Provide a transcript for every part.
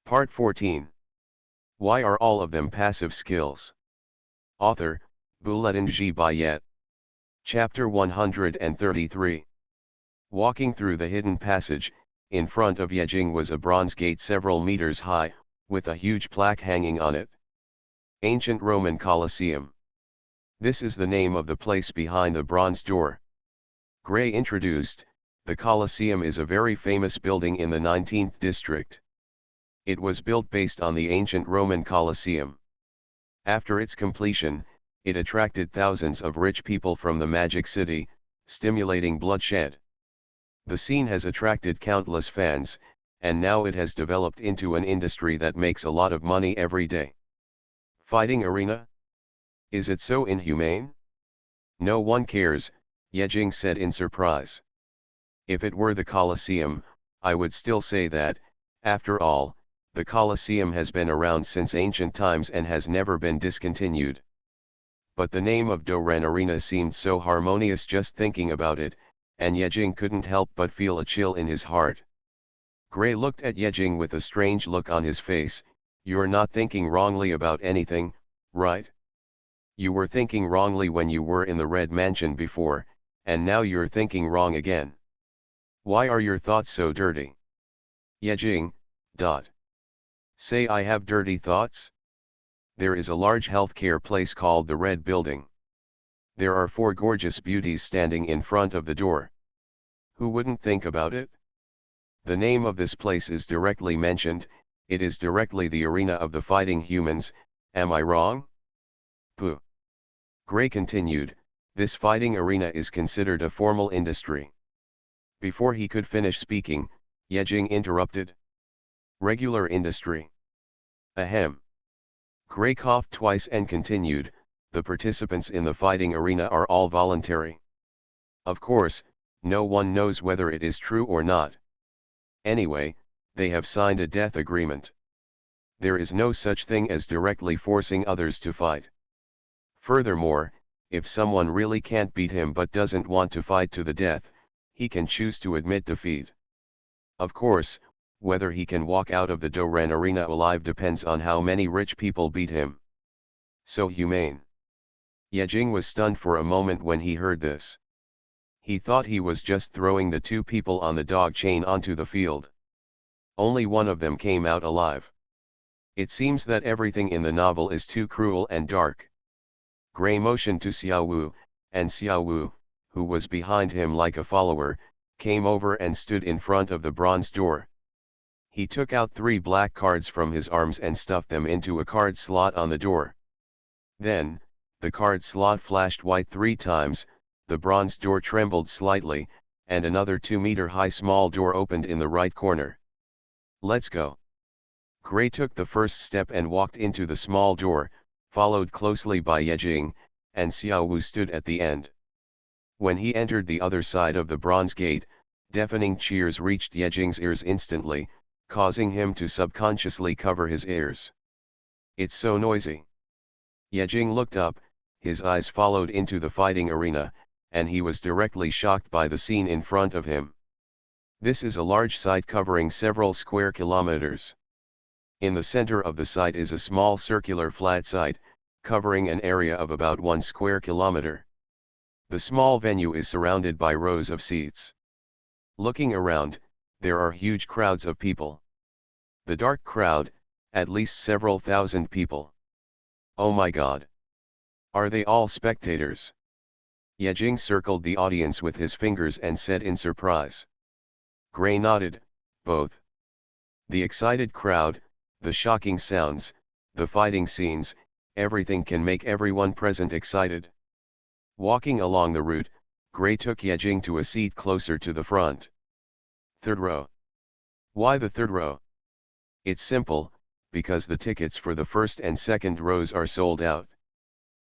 Part 14. Why are all of them passive skills? Author, Bulletin G. Bayet. Chapter 133. Walking through the hidden passage, in front of Yejing was a bronze gate several meters high, with a huge plaque hanging on it. Ancient Roman Colosseum. This is the name of the place behind the bronze door. Gray introduced, the Colosseum is a very famous building in the 19th district. It was built based on the ancient Roman Colosseum. After its completion, it attracted thousands of rich people from the Magic City, stimulating bloodshed. The scene has attracted countless fans, and now it has developed into an industry that makes a lot of money every day. Fighting arena? Is it so inhumane? No one cares, Yejing said in surprise. If it were the Colosseum, I would still say that, after all, the Colosseum has been around since ancient times and has never been discontinued. But the name of Doran Arena seemed so harmonious just thinking about it, and Yejing couldn't help but feel a chill in his heart. Gray looked at Yejing with a strange look on his face. You're not thinking wrongly about anything, right? You were thinking wrongly when you were in the Red Mansion before, and now you're thinking wrong again. Why are your thoughts so dirty? Yejing, Say I have dirty thoughts? There is a large healthcare place called the Red Building. There are 4 gorgeous beauties standing in front of the door. Who wouldn't think about it? The name of this place is directly mentioned, it is directly the arena of the fighting humans, am I wrong? Pooh. Gray continued, this fighting arena is considered a formal industry. Before he could finish speaking, Yejing interrupted. Regular industry. Ahem. Gray coughed twice and continued, the participants in the fighting arena are all voluntary. Of course, no one knows whether it is true or not. Anyway, they have signed a death agreement. There is no such thing as directly forcing others to fight. Furthermore, if someone really can't beat him but doesn't want to fight to the death, he can choose to admit defeat. Of course, whether he can walk out of the Doran Arena alive depends on how many rich people beat him. So humane. Yejing was stunned for a moment when he heard this. He thought he was just throwing the 2 people on the dog chain onto the field. Only one of them came out alive. It seems that everything in the novel is too cruel and dark. Gray motioned to Xiaowu, and Xiaowu, who was behind him like a follower, came over and stood in front of the bronze door. He took out 3 black cards from his arms and stuffed them into a card slot on the door. Then, the card slot flashed white 3 times, the bronze door trembled slightly, and another 2-meter-high small door opened in the right corner. Let's go. Gray took the first step and walked into the small door, followed closely by Yejing, and Xiaowu stood at the end. When he entered the other side of the bronze gate, deafening cheers reached Yejing's ears instantly, causing him to subconsciously cover his ears. It's so noisy. Yejing looked up, his eyes followed into the fighting arena, and he was directly shocked by the scene in front of him. This is a large site covering several square kilometers. In the center of the site is a small circular flat site, covering an area of about 1 square kilometer. The small venue is surrounded by rows of seats. Looking around, there are huge crowds of people. The dark crowd, at least several thousand people. Oh my God! Are they all spectators? Yejing circled the audience with his fingers and said in surprise. Gray nodded, both. The excited crowd, the shocking sounds, the fighting scenes, everything can make everyone present excited. Walking along the route, Gray took Yejing to a seat closer to the front. 3rd row. Why the 3rd row? It's simple, because the tickets for the 1st and 2nd rows are sold out.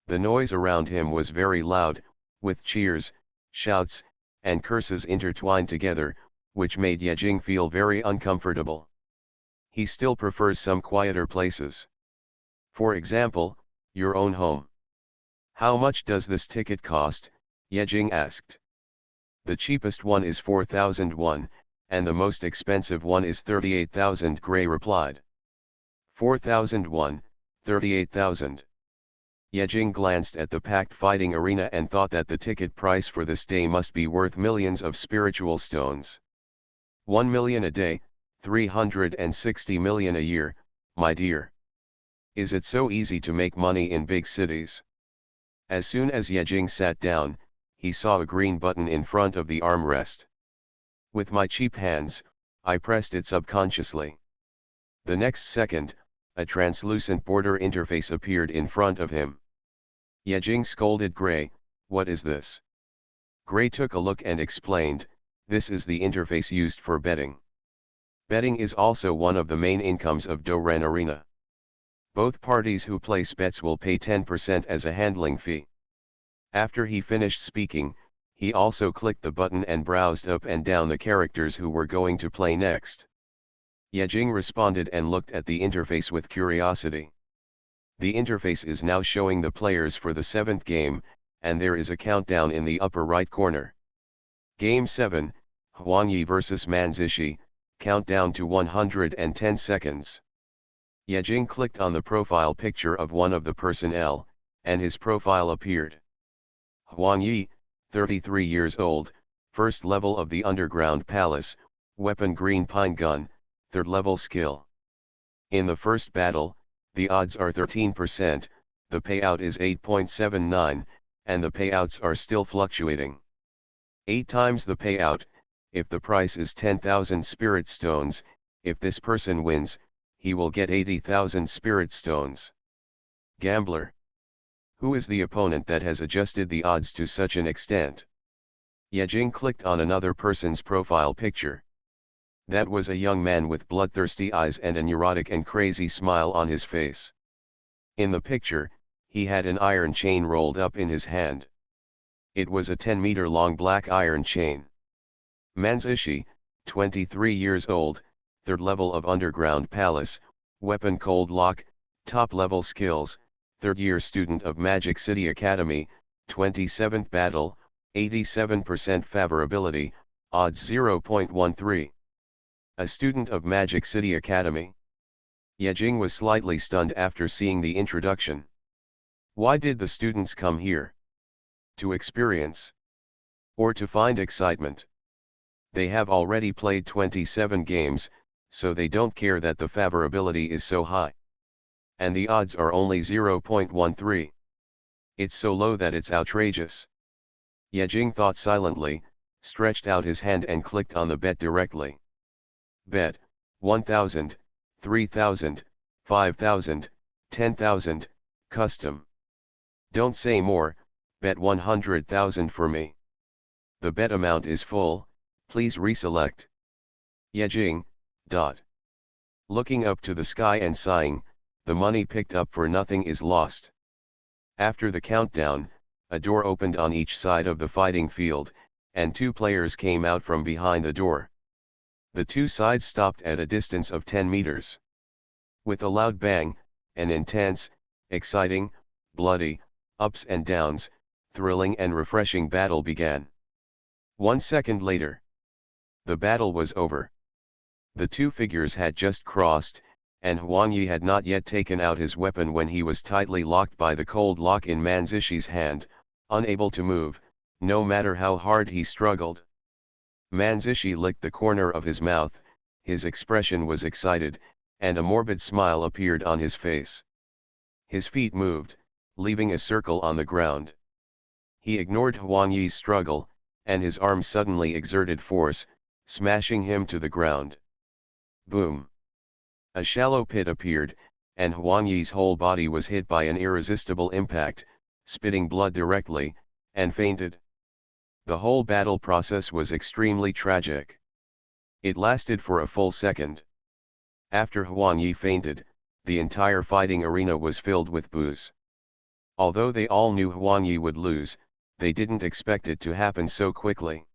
The noise around him was very loud, with cheers, shouts, and curses intertwined together, which made Yejing feel very uncomfortable. He still prefers some quieter places. For example, your own home. How much does this ticket cost? Yejing asked. The cheapest one is 4,000 won, and the most expensive one is 38,000, Gray replied. 4,001, 38,000. Yejing glanced at the packed fighting arena and thought that the ticket price for this day must be worth millions of spiritual stones. 1 million a day, 360 million a year, my dear. Is it so easy to make money in big cities? As soon as Yejing sat down, he saw a green button in front of the armrest. With my cheap hands, I pressed it subconsciously. The next second, a translucent border interface appeared in front of him. Yejing scolded Gray, "What is this?" Gray took a look and explained, "This is the interface used for betting. Betting is also one of the main incomes of Doran Arena. Both parties who place bets will pay 10% as a handling fee." After he finished speaking, he also clicked the button and browsed up and down the characters who were going to play next. Yejing responded and looked at the interface with curiosity. The interface is now showing the players for the 7th game, and there is a countdown in the upper right corner. Game 7, Huangyi vs Manzishi, countdown to 110 seconds. Yejing clicked on the profile picture of one of the personnel, and his profile appeared. Huangyi, 33 years old, first level of the Underground Palace, weapon green pine gun, 3rd level skill. In the first battle, the odds are 13%, the payout is 8.79, and the payouts are still fluctuating. 8 times the payout, if the price is 10,000 spirit stones. If this person wins, he will get 80,000 spirit stones. Gambler. Who is the opponent that has adjusted the odds to such an extent? Yejing clicked on another person's profile picture. That was a young man with bloodthirsty eyes and a neurotic and crazy smile on his face. In the picture, he had an iron chain rolled up in his hand. It was a 10-meter-long black iron chain. Manzishi, 23 years old, 3rd level of Underground Palace, weapon cold lock, top-level skills, 3rd-year student of Magic City Academy, 27th battle, 87% favorability, odds 0.13. A student of Magic City Academy? Yejing was slightly stunned after seeing the introduction. Why did the students come here? To experience? Or to find excitement? They have already played 27 games, so they don't care that the favorability is so high. And the odds are only 0.13. It's so low that it's outrageous. Yejing thought silently, stretched out his hand and clicked on the bet directly. Bet, 1,000, 3,000, 5,000, 10,000, custom. Don't say more, bet 100,000 for me. The bet amount is full, please reselect. Yejing, dot. Looking up to the sky and sighing, the money picked up for nothing is lost. After the countdown, a door opened on each side of the fighting field, and 2 players came out from behind the door. The 2 sides stopped at a distance of 10 meters. With a loud bang, an intense, exciting, bloody, ups and downs, thrilling and refreshing battle began. 1 second later, the battle was over. The 2 figures had just crossed, and Huangyi had not yet taken out his weapon when he was tightly locked by the cold lock in Manzishi's hand, unable to move, no matter how hard he struggled. Manzishi licked the corner of his mouth, his expression was excited, and a morbid smile appeared on his face. His feet moved, leaving a circle on the ground. He ignored Huangyi's struggle, and his arm suddenly exerted force, smashing him to the ground. Boom! A shallow pit appeared, and Huangyi's whole body was hit by an irresistible impact, spitting blood directly, and fainted. The whole battle process was extremely tragic. It lasted for a full second. After Huangyi fainted, the entire fighting arena was filled with boos. Although they all knew Huangyi would lose, they didn't expect it to happen so quickly.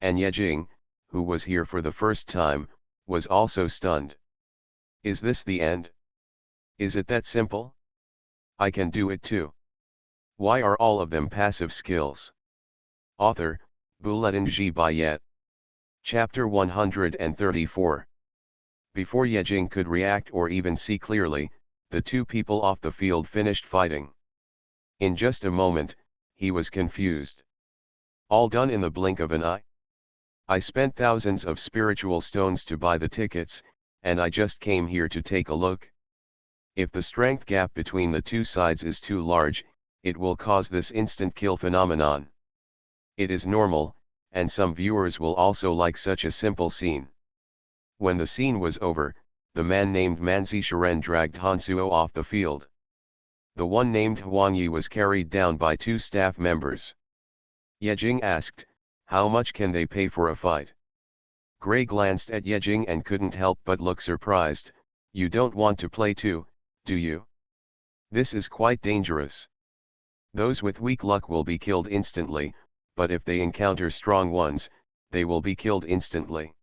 And Yejing, who was here for the first time, was also stunned. Is this the end? Is it that simple? I can do it too. Why are all of them passive skills? Author, Bulletin G. Bayet. Chapter 134. Before Yejing could react or even see clearly, the two people off the field finished fighting. In just a moment, he was confused. All done in the blink of an eye? I spent thousands of spiritual stones to buy the tickets, and I just came here to take a look. If the strength gap between the two sides is too large, it will cause this instant kill phenomenon. It is normal, and some viewers will also like such a simple scene. When the scene was over, the man named Manzi Shiren dragged Hansuo off the field. The one named Huangyi was carried down by two staff members. Yejing asked, "How much can they pay for a fight?" Gray glanced at Yejing and couldn't help but look surprised. "You don't want to play too, do you? This is quite dangerous. Those with weak luck will be killed instantly, but if they encounter strong ones, they will be killed instantly.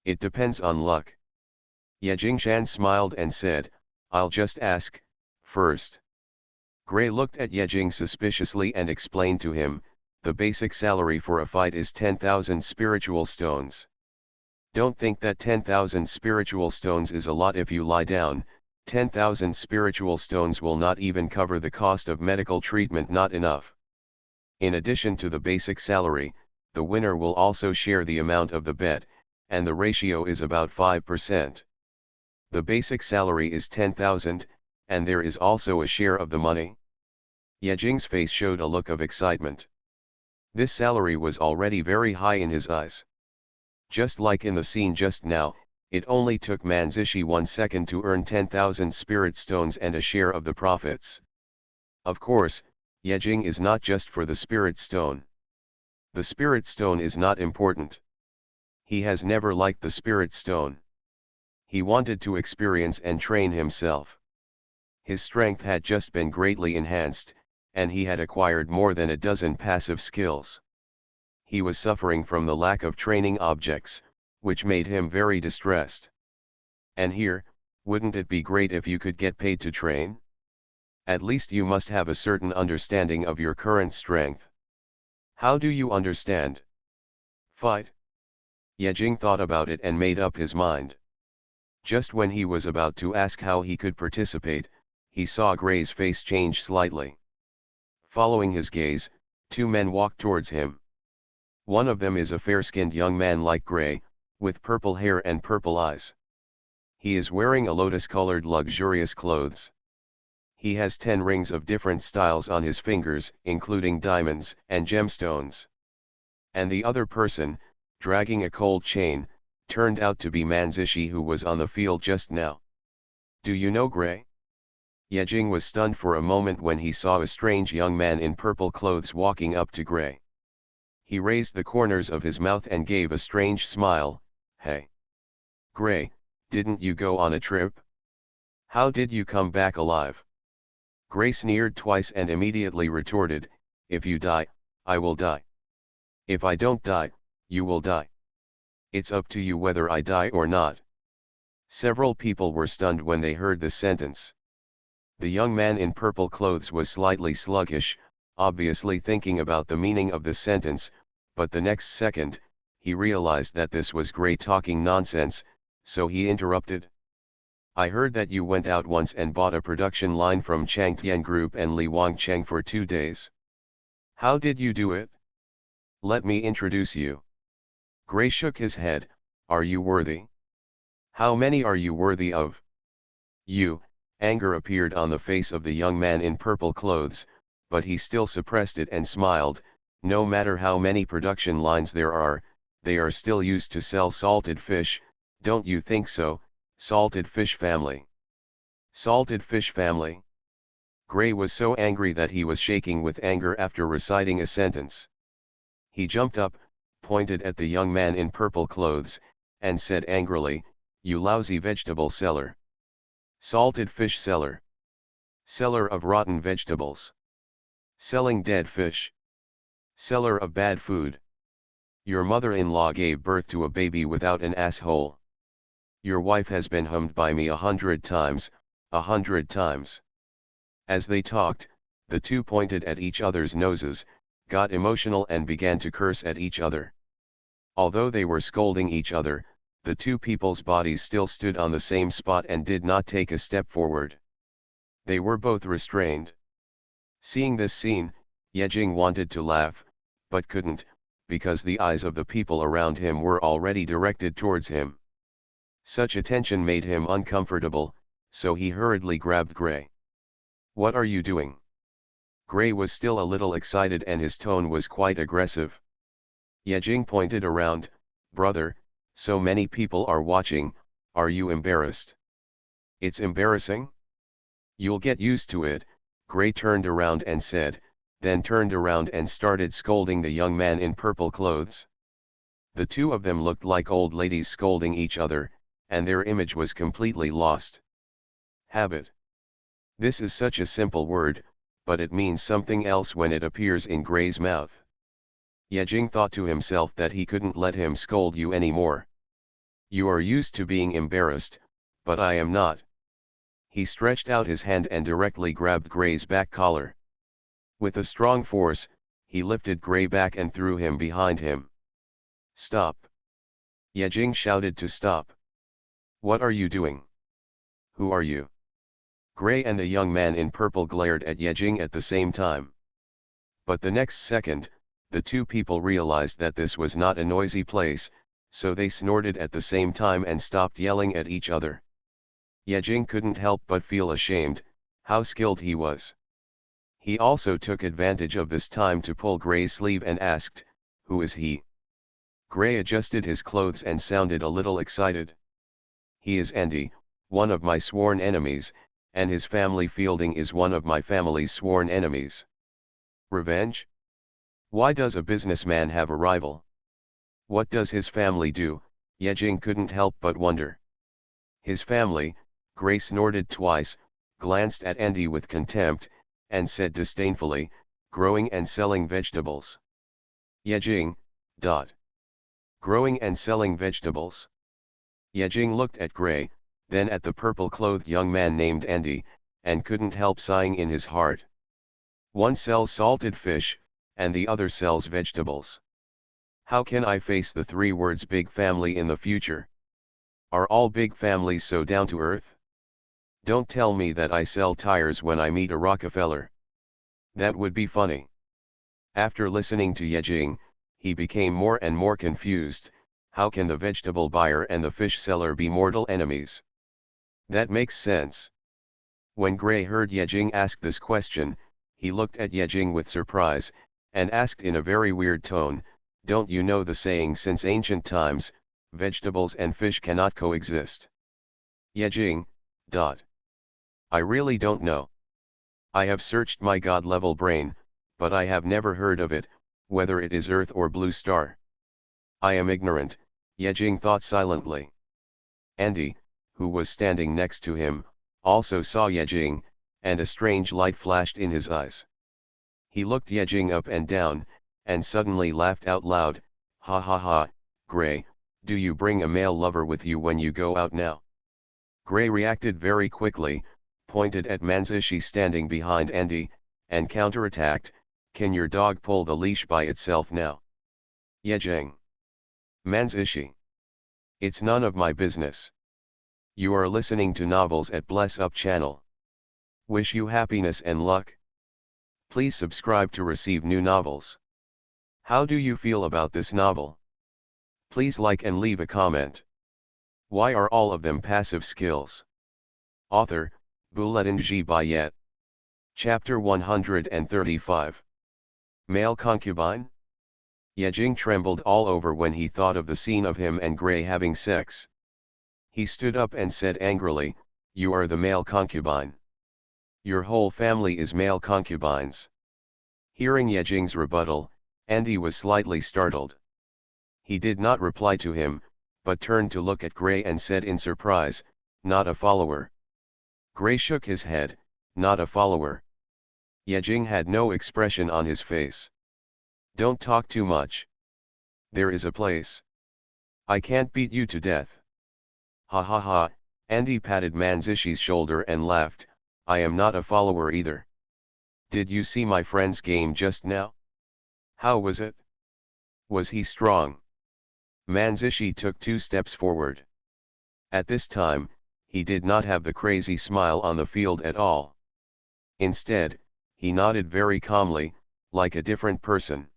It depends on luck." Yejing Shan smiled and said, "I'll just ask, first." Gray looked at Yejing suspiciously and explained to him, "The basic salary for a fight is 10,000 spiritual stones. Don't think that 10,000 spiritual stones is a lot if you lie down. 10,000 spiritual stones will not even cover the cost of medical treatment, not enough. In addition to the basic salary, the winner will also share the amount of the bet, and the ratio is about 5%. The basic salary is 10,000, and there is also a share of the money." Yejing's face showed a look of excitement. This salary was already very high in his eyes. Just like in the scene just now, it only took Manzishi 1 second to earn 10,000 spirit stones and a share of the profits. Of course, Yejing is not just for the spirit stone. The spirit stone is not important. He has never liked the spirit stone. He wanted to experience and train himself. His strength had just been greatly enhanced, and he had acquired more than a dozen passive skills. He was suffering from the lack of training objects, which made him very distressed. And here, wouldn't it be great if you could get paid to train? At least you must have a certain understanding of your current strength. How do you understand? Fight? Yejing thought about it and made up his mind. Just when he was about to ask how he could participate, he saw Gray's face change slightly. Following his gaze, two men walked towards him. One of them is a fair-skinned young man like Gray, with purple hair and purple eyes. He is wearing a lotus-colored luxurious clothes. He has 10 rings of different styles on his fingers, including diamonds and gemstones. And the other person, dragging a cold chain, turned out to be Manzishi, who was on the field just now. "Do you know Gray?" Yejing was stunned for a moment when he saw a strange young man in purple clothes walking up to Gray. He raised the corners of his mouth and gave a strange smile. "Hey! Gray, didn't you go on a trip? How did you come back alive?" Gray sneered twice and immediately retorted, "If you die, I will die. If I don't die, you will die. It's up to you whether I die or not." Several people were stunned when they heard this sentence. The young man in purple clothes was slightly sluggish, obviously thinking about the meaning of the sentence, but the next second, he realized that this was Gray talking nonsense, so he interrupted. "I heard that you went out once and bought a production line from Changtian Group and Li Wangcheng for 2 days. How did you do it? Let me introduce you." Gray shook his head. "Are you worthy? How many are you worthy of?" "You." Anger appeared on the face of the young man in purple clothes, but he still suppressed it and smiled. "No matter how many production lines there are, they are still used to sell salted fish, don't you think so? Salted fish family. Salted fish family." Gray was so angry that he was shaking with anger after reciting a sentence. He jumped up, pointed at the young man in purple clothes, and said angrily, "You lousy vegetable seller. Salted fish seller. Seller of rotten vegetables. Selling dead fish. Seller of bad food. Your mother-in-law gave birth to a baby without an asshole. Your wife has been hummed by me 100 times, 100 times. As they talked, the two pointed at each other's noses, got emotional and began to curse at each other. Although they were scolding each other, the two people's bodies still stood on the same spot and did not take a step forward. They were both restrained. Seeing this scene, Yejing wanted to laugh, but couldn't, because the eyes of the people around him were already directed towards him. Such attention made him uncomfortable, so he hurriedly grabbed Gray. "What are you doing?" Gray was still a little excited and his tone was quite aggressive. Yejing pointed around. "Brother, so many people are watching, are you embarrassed?" "It's embarrassing? You'll get used to it," Gray turned around and said, then turned around and started scolding the young man in purple clothes. The two of them looked like old ladies scolding each other, and their image was completely lost. Habit. This is such a simple word, but it means something else when it appears in Gray's mouth. Yejing thought to himself that he couldn't let him scold you anymore. "You are used to being embarrassed, but I am not." He stretched out his hand and directly grabbed Gray's back collar. With a strong force, he lifted Gray back and threw him behind him. "Stop!" Yejing shouted to stop. "What are you doing? Who are you?" Gray and the young man in purple glared at Yejing at the same time. But the next second, the two people realized that this was not a noisy place, so they snorted at the same time and stopped yelling at each other. Yejing couldn't help but feel ashamed, how skilled he was. He also took advantage of this time to pull Gray's sleeve and asked, "Who is he?" Gray adjusted his clothes and sounded a little excited. "He is Andy, one of my sworn enemies, and his family Fielding is one of my family's sworn enemies." "Revenge? Why does a businessman have a rival? What does his family do?" Yejing couldn't help but wonder. "His family," Gray snorted twice, glanced at Andy with contempt, and said disdainfully, "growing and selling vegetables." Yejing, growing and selling vegetables. Yejing looked at Gray, then at the purple-clothed young man named Andy, and couldn't help sighing in his heart. One sells salted fish, and the other sells vegetables. How can I face the three words big family in the future? Are all big families so down to earth? Don't tell me that I sell tires when I meet a Rockefeller. That would be funny. After listening to Yejing, he became more and more confused. How can the vegetable buyer and the fish seller be mortal enemies? That makes sense. When Gray heard Yejing ask this question, he looked at Yejing with surprise, and asked in a very weird tone, "Don't you know the saying since ancient times, vegetables and fish cannot coexist?" Yejing, I really don't know. I have searched my god-level brain, but I have never heard of it, whether it is Earth or Blue Star. I am ignorant, Yejing thought silently. Andy, who was standing next to him, also saw Yejing, and a strange light flashed in his eyes. He looked Yejing up and down, and suddenly laughed out loud, "Ha ha ha, Gray, do you bring a male lover with you when you go out now?" Gray reacted very quickly, pointed at Manzishi standing behind Andy, and counterattacked, "Can your dog pull the leash by itself now?" Yejing. Manzishi. It's none of my business. You are listening to novels at Bless Up channel. Wish you happiness and luck. Please subscribe to receive new novels. How do you feel about this novel? Please like and leave a comment. Why are all of them passive skills? Author, Buletin G. Bayet. Chapter 135. Male concubine? Yejing trembled all over when he thought of the scene of him and Gray having sex. He stood up and said angrily, "You are the male concubine. Your whole family is male concubines." Hearing Yejing's rebuttal, Andy was slightly startled. He did not reply to him, but turned to look at Gray and said in surprise, "Not a follower." Gray shook his head, "Not a follower." Yejing had no expression on his face. "Don't talk too much. There is a place. I can't beat you to death." "Ha ha ha," Andy patted Manzishi's shoulder and laughed, "I am not a follower either. Did you see my friend's game just now? How was it? Was he strong?" Manzishi took 2 steps forward. At this time, he did not have the crazy smile on the field at all. Instead, he nodded very calmly, like a different person.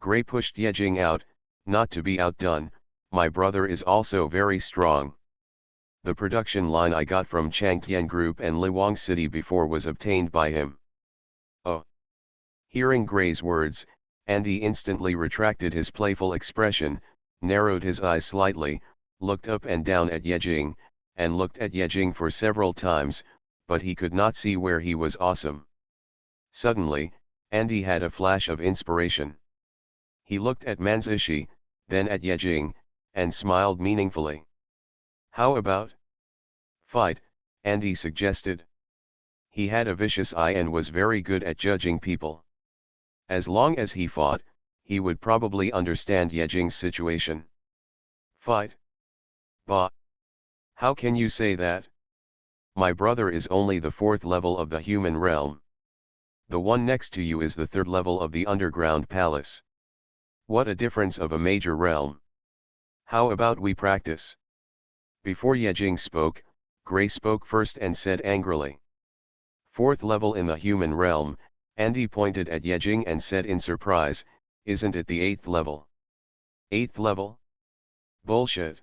Gray pushed Yejing out, not to be outdone, my brother is also very strong. The production line I got from Changtian Group and Liwang City before was obtained by him. Oh! Hearing Gray's words, Andy instantly retracted his playful expression, narrowed his eyes slightly, looked up and down at Yejing, and looked at Yejing for several times, but he could not see where he was awesome. Suddenly, Andy had a flash of inspiration. He looked at Manzishi, then at Yejing, and smiled meaningfully. How about fight? Andy suggested. He had a vicious eye and was very good at judging people. As long as he fought, he would probably understand Yejing's situation. Fight? Bah! How can you say that? My brother is only the 4th level of the human realm. The one next to you is the 3rd level of the underground palace. What a difference of a major realm. How about we practice? Before Yejing spoke, Gray spoke first and said angrily. 4th level in the human realm, Andy pointed at Yejing and said in surprise, isn't it the 8th level? 8th level? Bullshit.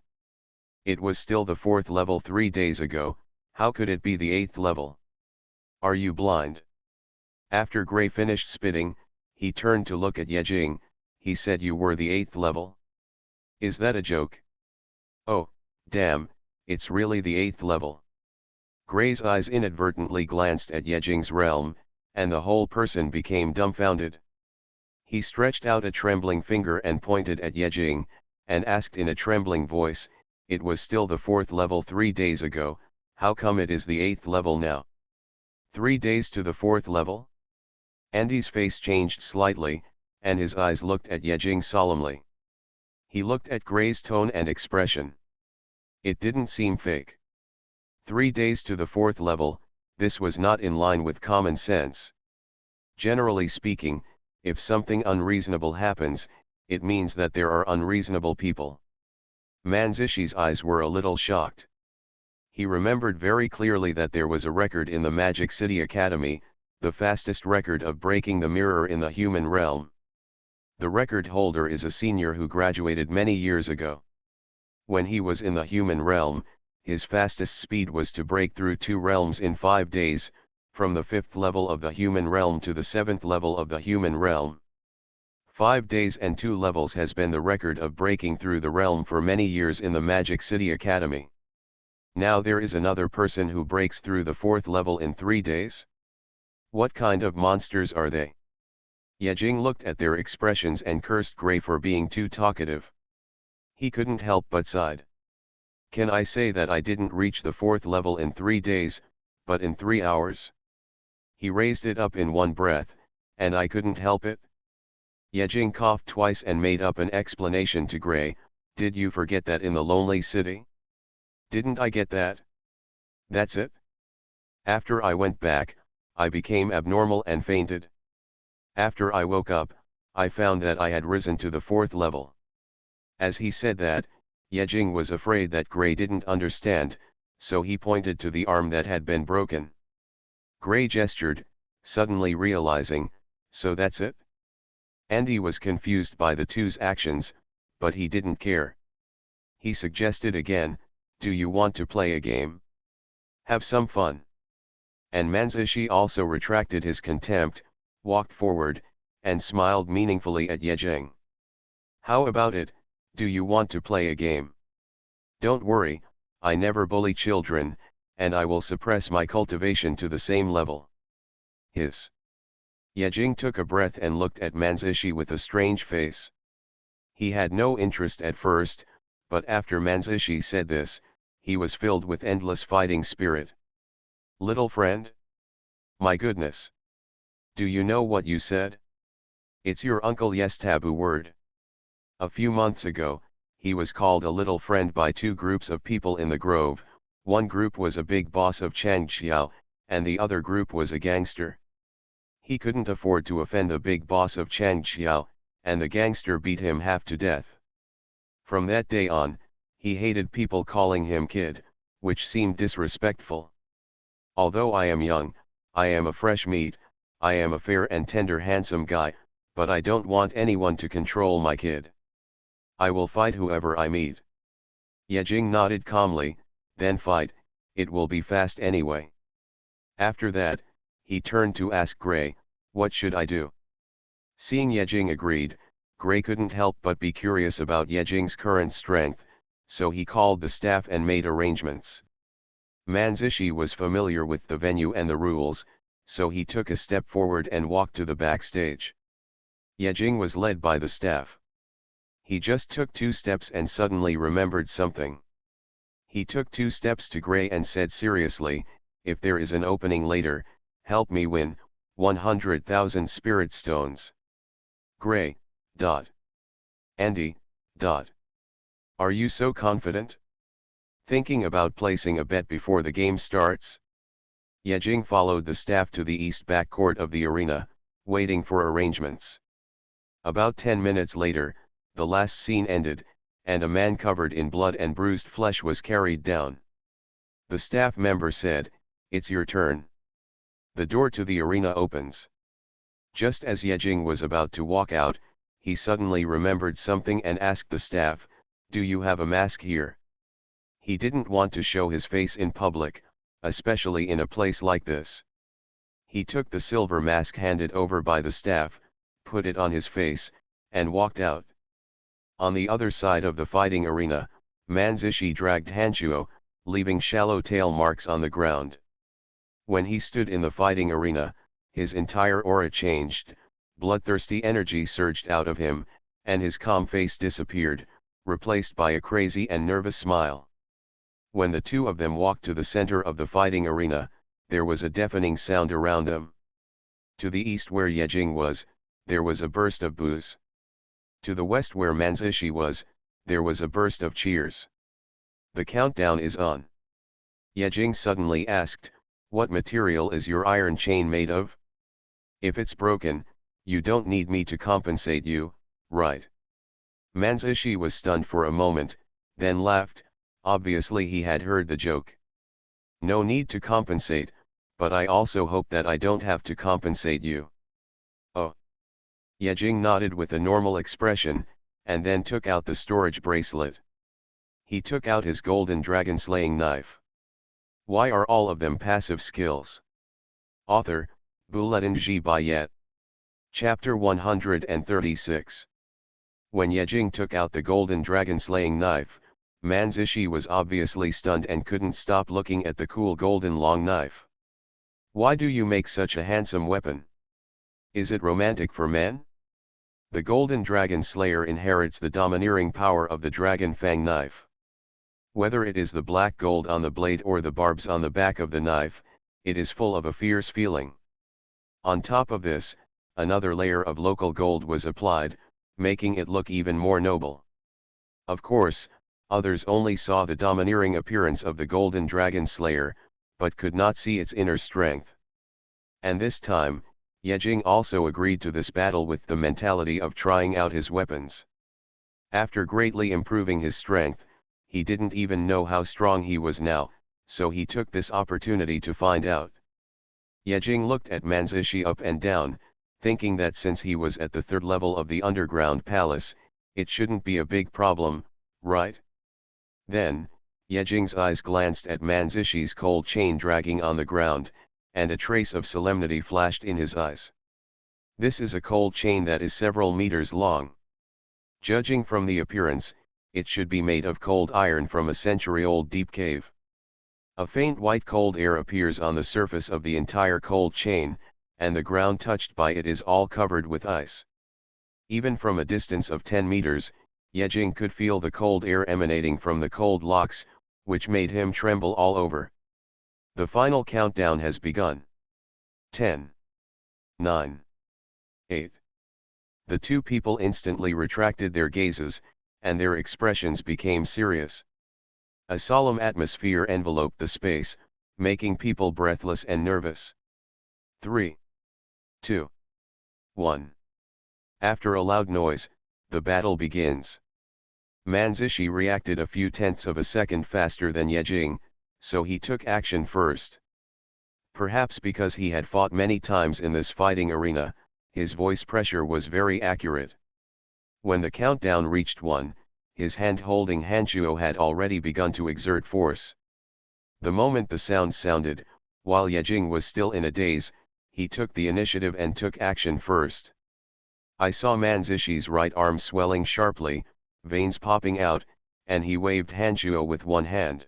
It was still the 4th level 3 days ago, how could it be the 8th level? Are you blind? After Gray finished spitting, he turned to look at Yejing, he said you were the 8th level? Is that a joke? Oh, damn, it's really the 8th level. Gray's eyes inadvertently glanced at Yejing's realm, and the whole person became dumbfounded. He stretched out a trembling finger and pointed at Yejing, and asked in a trembling voice, it was still the 4th level 3 days ago, how come it is the 8th level now? 3 days to the 4th level? Andy's face changed slightly, and his eyes looked at Yejing solemnly. He looked at Gray's tone and expression. It didn't seem fake. 3 days to the 4th level, this was not in line with common sense. Generally speaking, if something unreasonable happens, it means that there are unreasonable people. Manzishi's eyes were a little shocked. He remembered very clearly that there was a record in the Magic City Academy, the fastest record of breaking the mirror in the human realm. The record holder is a senior who graduated many years ago. When he was in the human realm, his fastest speed was to break through 2 realms in 5 days, from the 5th level of the human realm to the 7th level of the human realm. 5 days and 2 levels has been the record of breaking through the realm for many years in the Magic City Academy. Now there is another person who breaks through the 4th level in 3 days? What kind of monsters are they? Yejing looked at their expressions and cursed Gray for being too talkative. He couldn't help but sighed. Can I say that I didn't reach the 4th level in 3 days, but in 3 hours? He raised it up in one breath, and I couldn't help it? Yejing coughed twice and made up an explanation to Gray, did you forget that in the lonely city? Didn't I get that? That's it? After I went back, I became abnormal and fainted. After I woke up, I found that I had risen to the 4th level. As he said that, Yejing was afraid that Gray didn't understand, so he pointed to the arm that had been broken. Gray gestured, suddenly realizing, so that's it? Andy was confused by the two's actions, but he didn't care. He suggested again, do you want to play a game? Have some fun. And Manzishi also retracted his contempt, walked forward, and smiled meaningfully at Yejing. How about it, do you want to play a game? Don't worry, I never bully children, and I will suppress my cultivation to the same level. Hiss. Yejing took a breath and looked at Manzishi with a strange face. He had no interest at first, but after Manzishi said this, he was filled with endless fighting spirit. Little friend? My goodness. Do you know what you said? It's your Uncle Yes taboo word. A few months ago, he was called a little friend by 2 groups of people in the grove. One group was a big boss of Changqiao, and the other group was a gangster. He couldn't afford to offend the big boss of Changqiao, and the gangster beat him half to death. From that day on, he hated people calling him kid, which seemed disrespectful. Although I am young, I am a fresh meat, I am a fair and tender handsome guy, but I don't want anyone to control my kid. I will fight whoever I meet. Yejing nodded calmly, then fight, it will be fast anyway. After that, he turned to ask Gray, what should I do? Seeing Yejing agreed, Gray couldn't help but be curious about Yejing's current strength, so he called the staff and made arrangements. Manzishi was familiar with the venue and the rules, so he took a step forward and walked to the backstage. Yejing was led by the staff. He just took 2 steps and suddenly remembered something. He took 2 steps to Gray and said seriously, if there is an opening later, help me win, 100,000 spirit stones. Gray, Andy, Are you so confident? Thinking about placing a bet before the game starts? Yejing followed the staff to the east back court of the arena, waiting for arrangements. About 10 minutes later, the last scene ended, and a man covered in blood and bruised flesh was carried down. The staff member said, it's your turn. The door to the arena opens. Just as Yejing was about to walk out, he suddenly remembered something and asked the staff, do you have a mask here? He didn't want to show his face in public, especially in a place like this. He took the silver mask handed over by the staff, put it on his face, and walked out. On the other side of the fighting arena, Manzishi dragged Hanchuo, leaving shallow tail marks on the ground. When he stood in the fighting arena, his entire aura changed, bloodthirsty energy surged out of him, and his calm face disappeared, replaced by a crazy and nervous smile. When the two of them walked to the center of the fighting arena, there was a deafening sound around them. To the east where Yejing was, there was a burst of boos. To the west where Manzishi was, there was a burst of cheers. The countdown is on. Yejing suddenly asked, what material is your iron chain made of? If it's broken, you don't need me to compensate you, right? Manzishi was stunned for a moment, then laughed, obviously he had heard the joke. No need to compensate, but I also hope that I don't have to compensate you. Oh. Yejing nodded with a normal expression, and then took out the storage bracelet. He took out his golden dragon slaying knife. Why are all of them passive skills? Author, Bulletin G. Bayet. Chapter 136. When Yejing took out the golden dragon slaying knife, Manzishi was obviously stunned and couldn't stop looking at the cool golden long knife. Why do you make such a handsome weapon? Is it romantic for men? The golden dragon slayer inherits the domineering power of the dragon fang knife. Whether it is the black gold on the blade or the barbs on the back of the knife, it is full of a fierce feeling. On top of this, another layer of local gold was applied, making it look even more noble. Of course, others only saw the domineering appearance of the golden dragon slayer, but could not see its inner strength. And this time, Yejing also agreed to this battle with the mentality of trying out his weapons. After greatly improving his strength, he didn't even know how strong he was now, so he took this opportunity to find out. Yejing looked at Manzishi up and down, thinking that since he was at the 3rd level of the underground palace, it shouldn't be a big problem, right? Then, Yejing's eyes glanced at Manzishi's cold chain dragging on the ground, and a trace of solemnity flashed in his eyes. This is a cold chain that is several meters long. Judging from the appearance, it should be made of cold iron from a century-old deep cave. A faint white cold air appears on the surface of the entire cold chain, and the ground touched by it is all covered with ice. Even from a distance of 10 meters, Yejing could feel the cold air emanating from the cold locks, which made him tremble all over. The final countdown has begun. 10, 9, 8. The two people instantly retracted their gazes, and their expressions became serious. A solemn atmosphere enveloped the space, making people breathless and nervous. 3, 2, 1. After a loud noise, the battle begins. Manzishi reacted a few tenths of a second faster than Yejing, so he took action first. Perhaps because he had fought many times in this fighting arena, his voice pressure was very accurate. When the countdown reached 1, his hand holding Hanchuo had already begun to exert force. The moment the sound sounded, while Yejing was still in a daze, he took the initiative and took action first. I saw Manzishi's right arm swelling sharply, veins popping out, and he waved Hanchuo with one hand.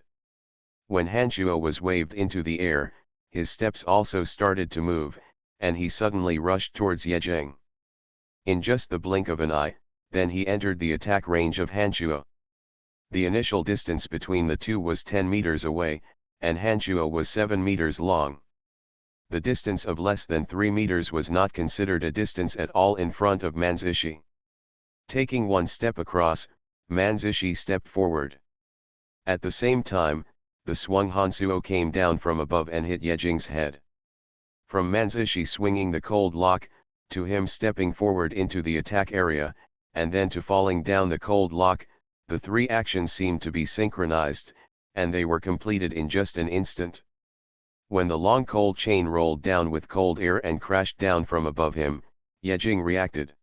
When Hanchuo was waved into the air, his steps also started to move, and he suddenly rushed towards Yejing. In just the blink of an eye, then he entered the attack range of Hanchuo. The initial distance between the two was 10 meters away, and Hanchuo was 7 meters long. The distance of less than 3 meters was not considered a distance at all in front of Manzishi. Taking one step across, Manzishi stepped forward. At the same time, the Xuanhuan Suo came down from above and hit Yejing's head. From Manzishi swinging the cold lock, to him stepping forward into the attack area, and then to falling down the cold lock, the three actions seemed to be synchronized, and they were completed in just an instant. When the long cold chain rolled down with cold air and crashed down from above him, Yejing reacted.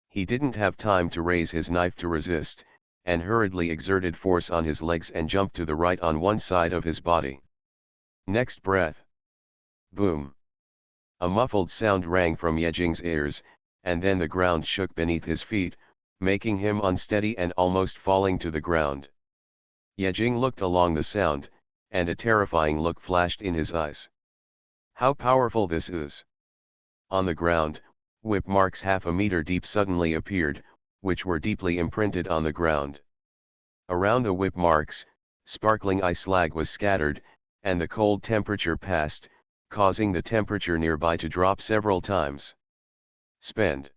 He didn't have time to raise his knife to resist, and hurriedly exerted force on his legs and jumped to the right on one side of his body. Next breath. Boom. A muffled sound rang from Yejing's ears, and then the ground shook beneath his feet, making him unsteady and almost falling to the ground. Yejing looked along the sound, and a terrifying look flashed in his eyes. How powerful this is! On the ground, whip marks half a meter deep suddenly appeared, which were deeply imprinted on the ground. Around the whip marks, sparkling ice slag was scattered, and the cold temperature passed, causing the temperature nearby to drop several times. Spend.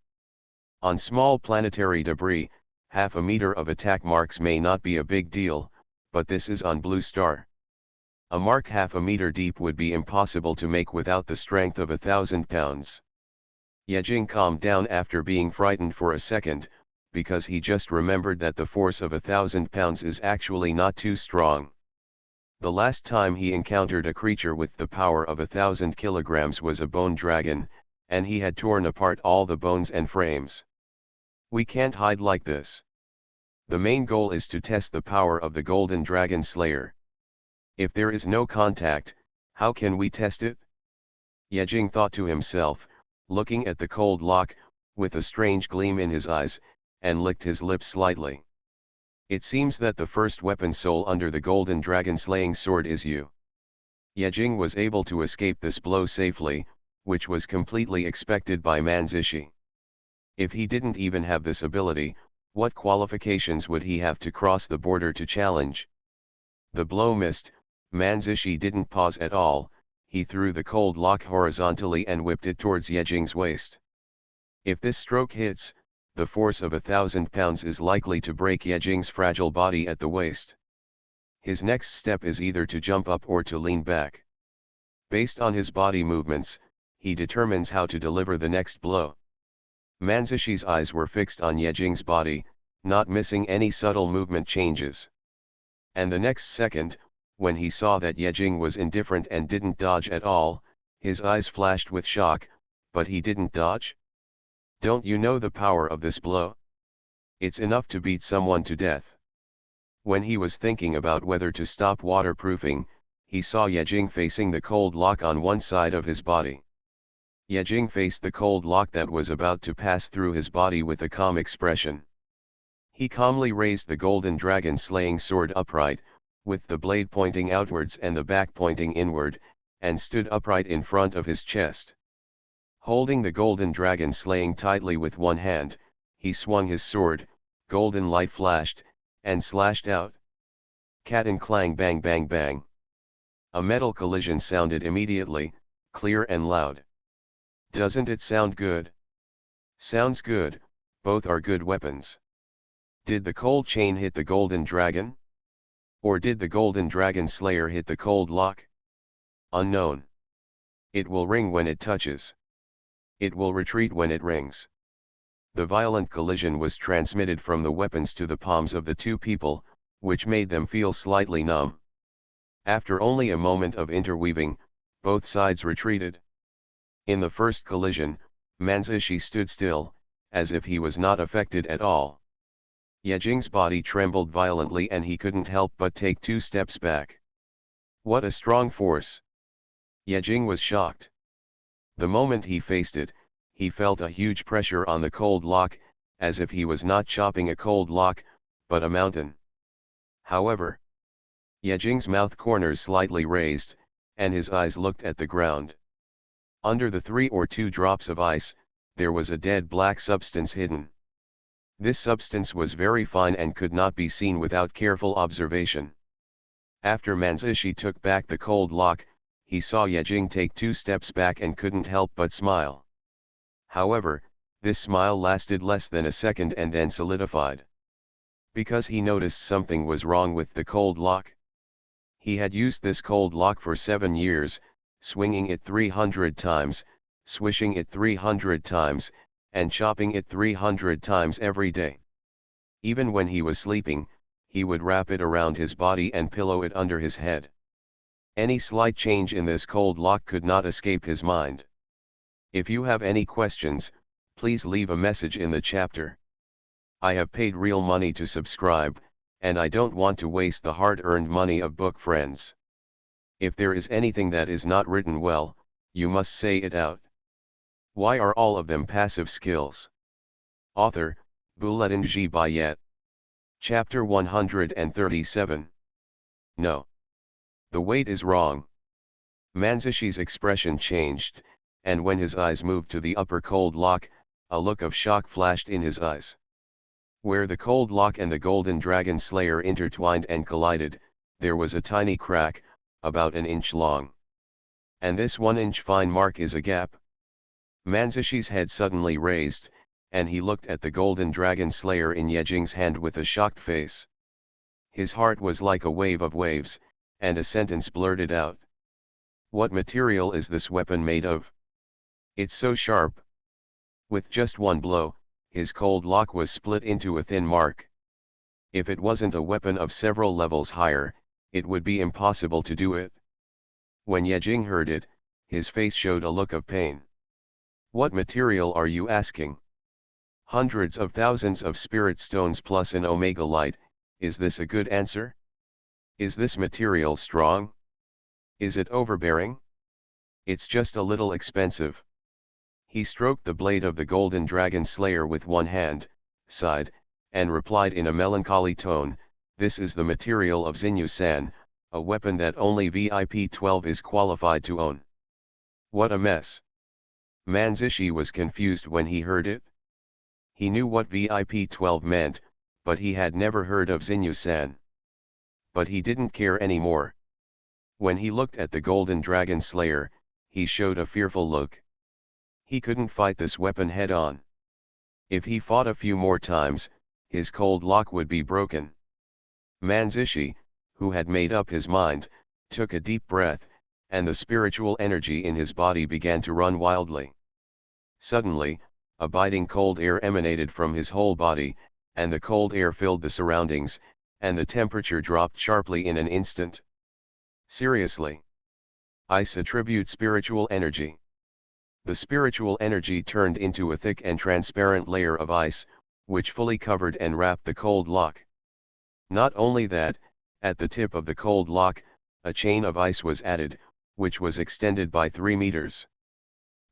On small planetary debris, half a meter of attack marks may not be a big deal, but this is on Blue Star. A mark half a meter deep would be impossible to make without the strength of 1,000 pounds. Yejing calmed down after being frightened for a second, because he just remembered that the force of 1,000 pounds is actually not too strong. The last time he encountered a creature with the power of 1,000 kilograms was a bone dragon, and he had torn apart all the bones and frames. We can't hide like this. The main goal is to test the power of the Golden Dragon Slayer. If there is no contact, how can we test it? Yejing thought to himself, looking at the cold lock, with a strange gleam in his eyes, and licked his lips slightly. It seems that the first weapon soul under the Golden Dragon slaying sword is you. Yejing was able to escape this blow safely, which was completely expected by Manzishi. If he didn't even have this ability, what qualifications would he have to cross the border to challenge? The blow missed, Manzishi didn't pause at all, he threw the cold lock horizontally and whipped it towards Yejing's waist. If this stroke hits, the force of 1,000 pounds is likely to break Yejing's fragile body at the waist. His next step is either to jump up or to lean back. Based on his body movements, he determines how to deliver the next blow. Manzishi's eyes were fixed on Yejing's body, not missing any subtle movement changes. And the next second, when he saw that Yejing was indifferent and didn't dodge at all, his eyes flashed with shock, but he didn't dodge? Don't you know the power of this blow? It's enough to beat someone to death. When he was thinking about whether to stop waterproofing, he saw Yejing facing the cold lock on one side of his body. Yejing faced the cold lock that was about to pass through his body with a calm expression. He calmly raised the Golden Dragon slaying sword upright, with the blade pointing outwards and the back pointing inward, and stood upright in front of his chest. Holding the Golden Dragon slaying tightly with one hand, he swung his sword, golden light flashed, and slashed out. Cat and clang, bang bang bang. A metal collision sounded immediately, clear and loud. Doesn't it sound good? Sounds good, both are good weapons. Did the cold chain hit the Golden Dragon? Or did the Golden Dragon Slayer hit the cold lock? Unknown. It will ring when it touches. It will retreat when it rings. The violent collision was transmitted from the weapons to the palms of the two people, which made them feel slightly numb. After only a moment of interweaving, both sides retreated. In the first collision, Manzushi stood still, as if he was not affected at all. Yejing's body trembled violently and he couldn't help but take 2 steps back. What a strong force! Yejing was shocked. The moment he faced it, he felt a huge pressure on the cold lock, as if he was not chopping a cold lock, but a mountain. However, Yejing's mouth corners slightly raised, and his eyes looked at the ground. Under the 3 or 2 drops of ice, there was a dead black substance hidden. This substance was very fine and could not be seen without careful observation. After Manzushi took back the cold lock, he saw Yejing take 2 steps back and couldn't help but smile. However, this smile lasted less than a second and then solidified. Because he noticed something was wrong with the cold lock. He had used this cold lock for 7 years, swinging it 300 times, swishing it 300 times, and chopping it 300 times every day. Even when he was sleeping, he would wrap it around his body and pillow it under his head. Any slight change in this cold lock could not escape his mind. If you have any questions, please leave a message in the chapter. I have paid real money to subscribe, and I don't want to waste the hard-earned money of book friends. If there is anything that is not written well, you must say it out. Why are all of them passive skills? Author, Buletin G. Bayet. Chapter 137. No. The weight is wrong. Manzushi's expression changed, and when his eyes moved to the upper cold lock, a look of shock flashed in his eyes. Where the cold lock and the golden dragon slayer intertwined and collided, there was a tiny crack, about an inch long. And this 1-inch fine mark is a gap. Manzushi's head suddenly raised, and he looked at the golden dragon slayer in Yejing's hand with a shocked face. His heart was like a wave of waves, and a sentence blurted out. What material is this weapon made of? It's so sharp. With just one blow, his cold lock was split into a thin mark. If it wasn't a weapon of several levels higher, it would be impossible to do it. When Yejing heard it, his face showed a look of pain. What material are you asking? Hundreds of thousands of spirit stones plus an omega light, is this a good answer? Is this material strong? Is it overbearing? It's just a little expensive. He stroked the blade of the golden dragon slayer with one hand, sighed, and replied in a melancholy tone, this is the material of Xinyu-san, a weapon that only VIP-12 is qualified to own. What a mess. Manzushi was confused when he heard it. He knew what VIP-12 meant, but he had never heard of Xinyu-san. But he didn't care anymore. When he looked at the golden dragon slayer, he showed a fearful look. He couldn't fight this weapon head-on. If he fought a few more times, his cold lock would be broken. Manzushi, who had made up his mind, took a deep breath, and the spiritual energy in his body began to run wildly. Suddenly, a biting cold air emanated from his whole body, and the cold air filled the surroundings, and the temperature dropped sharply in an instant. Seriously. Ice attribute spiritual energy. The spiritual energy turned into a thick and transparent layer of ice, which fully covered and wrapped the cold lock. Not only that, at the tip of the cold lock, a chain of ice was added, which was extended by 3 meters.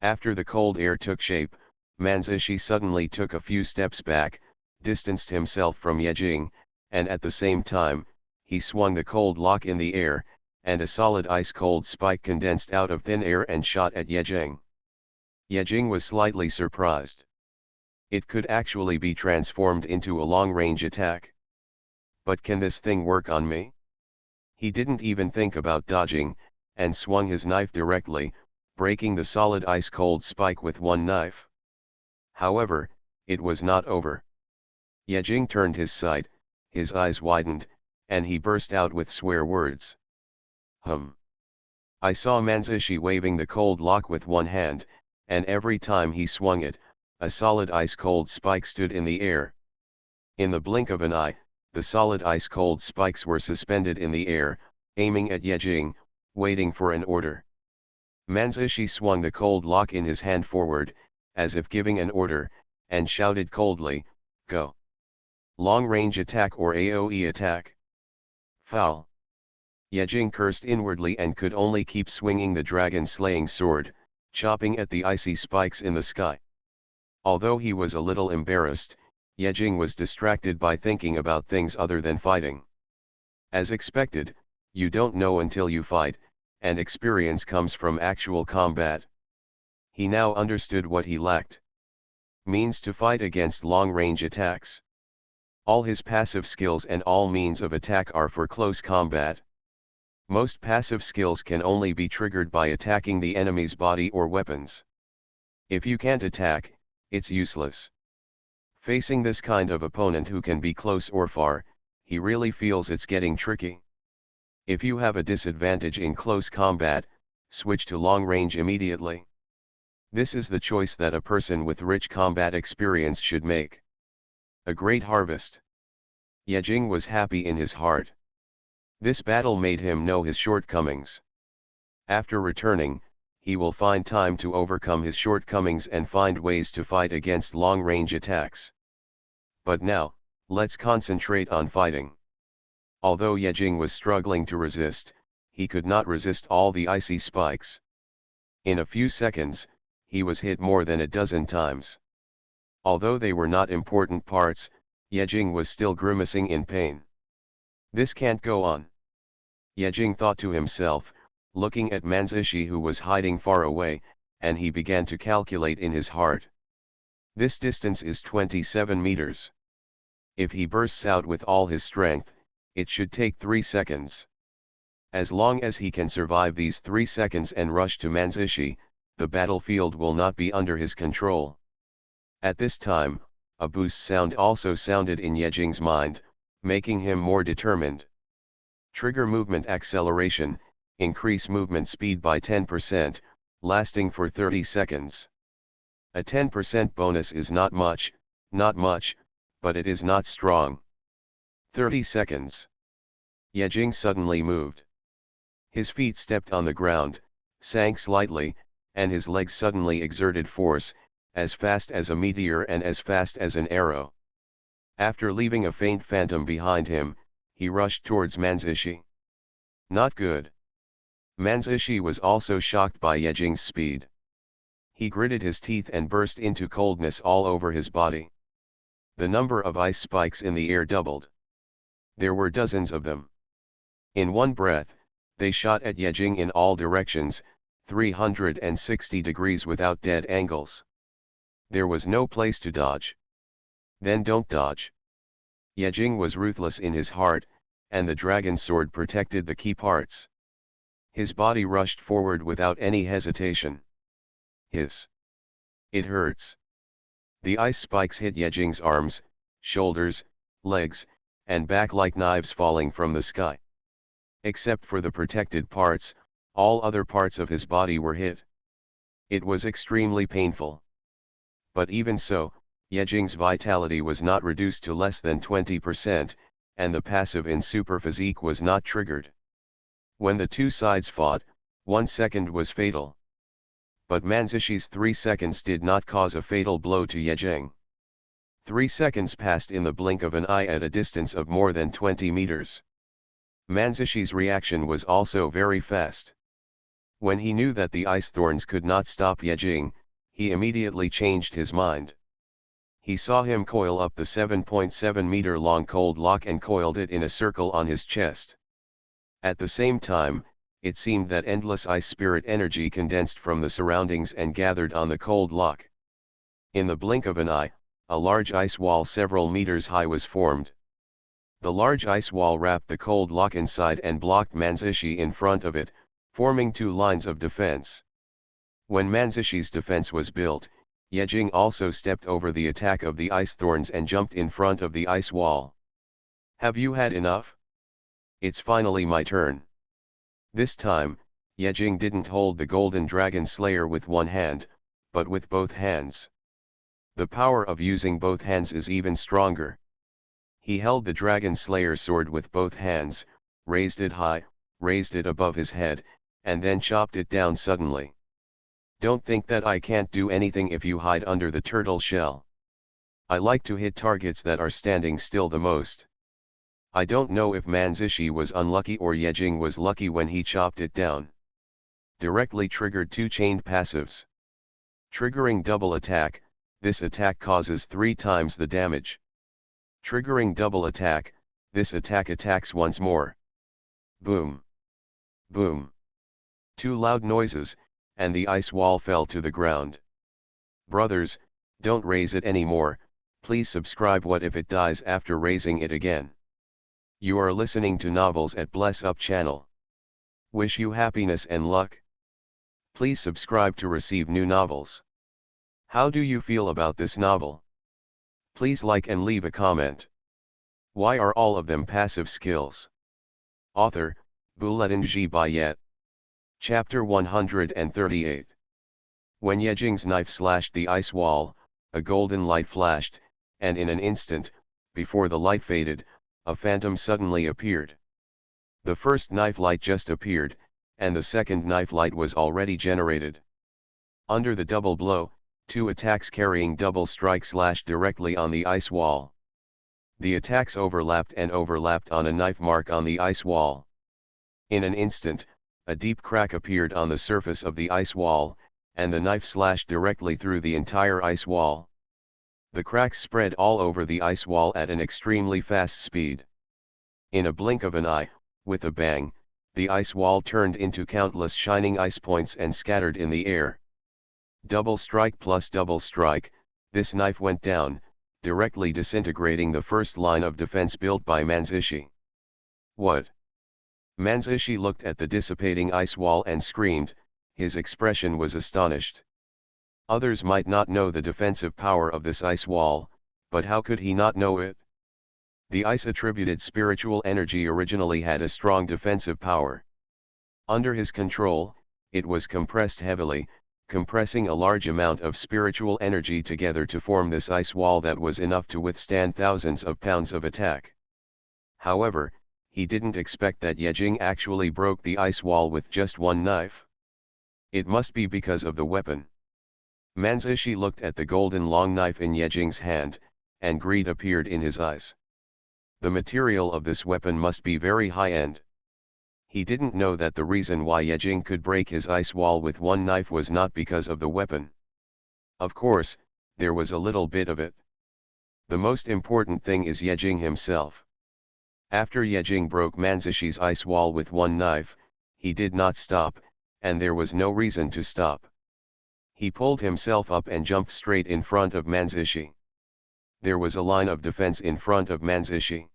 After the cold air took shape, Manzushi suddenly took a few steps back, distanced himself from Yejing, and at the same time, he swung the cold lock in the air, and a solid ice-cold spike condensed out of thin air and shot at Yejing. Yejing was slightly surprised. It could actually be transformed into a long-range attack. But can this thing work on me? He didn't even think about dodging, and swung his knife directly, breaking the solid ice-cold spike with one knife. However, it was not over. Yejing turned his sight, his eyes widened, and he burst out with swear words. I saw Manzushi waving the cold lock with one hand, and every time he swung it, a solid ice-cold spike stood in the air. In the blink of an eye, the solid ice-cold spikes were suspended in the air, aiming at Yejing, waiting for an order. Manzushi swung the cold lock in his hand forward, as if giving an order, and shouted coldly, "Go! Long-range attack or AoE attack." Foul! Yejing cursed inwardly and could only keep swinging the dragon-slaying sword, chopping at the icy spikes in the sky. Although he was a little embarrassed, Yejing was distracted by thinking about things other than fighting. As expected, you don't know until you fight, and experience comes from actual combat. He now understood what he lacked. Means to fight against long-range attacks. All his passive skills and all means of attack are for close combat. Most passive skills can only be triggered by attacking the enemy's body or weapons. If you can't attack, it's useless. Facing this kind of opponent who can be close or far, he really feels it's getting tricky. If you have a disadvantage in close combat, switch to long range immediately. This is the choice that a person with rich combat experience should make. A great harvest. Yejing was happy in his heart. This battle made him know his shortcomings. After returning, he will find time to overcome his shortcomings and find ways to fight against long-range attacks. But now, let's concentrate on fighting. Although Yejing was struggling to resist, he could not resist all the icy spikes. In a few seconds, he was hit more than a dozen times. Although they were not important parts, Yejing was still grimacing in pain. This can't go on. Yejing thought to himself, looking at Manzushi who was hiding far away, and he began to calculate in his heart. This distance is 27 meters. If he bursts out with all his strength, it should take 3 seconds. As long as he can survive these 3 seconds and rush to Manzushi, the battlefield will not be under his control. At this time, a boost sound also sounded in Yejing's mind, making him more determined. Trigger movement acceleration, increase movement speed by 10%, lasting for 30 seconds. A 10% bonus is not much, but it is not strong. 30 seconds. Yejing suddenly moved. His feet stepped on the ground, sank slightly, and his legs suddenly exerted force, as fast as a meteor and as fast as an arrow. After leaving a faint phantom behind him, he rushed towards Manzushi. Not good. Manzushi was also shocked by Yejing's speed. He gritted his teeth and burst into coldness all over his body. The number of ice spikes in the air doubled. There were dozens of them. In one breath, they shot at Yejing in all directions, 360 degrees without dead angles. There was no place to dodge. Then don't dodge. Yejing was ruthless in his heart, and the dragon sword protected the key parts. His body rushed forward without any hesitation. Hiss. It hurts. The ice spikes hit Yejing's arms, shoulders, legs, and back like knives falling from the sky. Except for the protected parts, all other parts of his body were hit. It was extremely painful. But even so, Yejing's vitality was not reduced to less than 20%, and the passive in super physique was not triggered. When the two sides fought, 1 second was fatal. But Manzushi's 3 seconds did not cause a fatal blow to Yejing. 3 seconds passed in the blink of an eye at a distance of more than 20 meters. Manzushi's reaction was also very fast. When he knew that the ice thorns could not stop Yejing, he immediately changed his mind. He saw him coil up the 7.7 meter long cold lock and coiled it in a circle on his chest. At the same time, it seemed that endless ice spirit energy condensed from the surroundings and gathered on the cold lock. In the blink of an eye, a large ice wall several meters high was formed. The large ice wall wrapped the cold lock inside and blocked Manzushi in front of it, forming 2 lines of defense. When Manzushi's defense was built, Yejing also stepped over the attack of the ice thorns and jumped in front of the ice wall. Have you had enough? It's finally my turn. This time, Yejing didn't hold the golden dragon slayer with one hand, but with both hands. The power of using both hands is even stronger. He held the Dragon Slayer sword with both hands, raised it high, raised it above his head, and then chopped it down suddenly. Don't think that I can't do anything if you hide under the turtle shell. I like to hit targets that are standing still the most. I don't know if Manzishi was unlucky or Yejing was lucky when he chopped it down. Directly triggered 2 chained passives. Triggering double attack, this attack causes 3 times the damage. Triggering double attack, this attack attacks once more. Boom. Boom. 2 loud noises, and the ice wall fell to the ground. Brothers, don't raise it anymore, please subscribe. What if it dies after raising it again? You are listening to Novels at Bless Up channel. Wish you happiness and luck. Please subscribe to receive new novels. How do you feel about this novel? Please like and leave a comment. Why are all of them passive skills? Author, Buletin Bayet. Chapter 138. When Yejing's knife slashed the ice wall, a golden light flashed, and in an instant, before the light faded, a phantom suddenly appeared. The first knife light just appeared, and the second knife light was already generated. Under the double blow, 2 attacks carrying double strike slashed directly on the ice wall. The attacks overlapped and overlapped on a knife mark on the ice wall. In an instant, a deep crack appeared on the surface of the ice wall, and the knife slashed directly through the entire ice wall. The cracks spread all over the ice wall at an extremely fast speed. In a blink of an eye, with a bang, the ice wall turned into countless shining ice points and scattered in the air. Double strike plus double strike, this knife went down, directly disintegrating the first line of defense built by Manzishi. What? Manzishi looked at the dissipating ice wall and screamed, his expression was astonished. Others might not know the defensive power of this ice wall, but how could he not know it? The ice-attributed spiritual energy originally had a strong defensive power. Under his control, it was compressed heavily, compressing a large amount of spiritual energy together to form this ice wall that was enough to withstand thousands of pounds of attack. However, he didn't expect that Yejing actually broke the ice wall with just one knife. It must be because of the weapon. Manzishi looked at the golden long knife in Yejing's hand, and greed appeared in his eyes. The material of this weapon must be very high-end. He didn't know that the reason why Yejing could break his ice wall with one knife was not because of the weapon. Of course, there was a little bit of it. The most important thing is Yejing himself. After Yejing broke Manzishi's ice wall with one knife, he did not stop, and there was no reason to stop. He pulled himself up and jumped straight in front of Manzishi. There was a line of defense in front of Manzishi.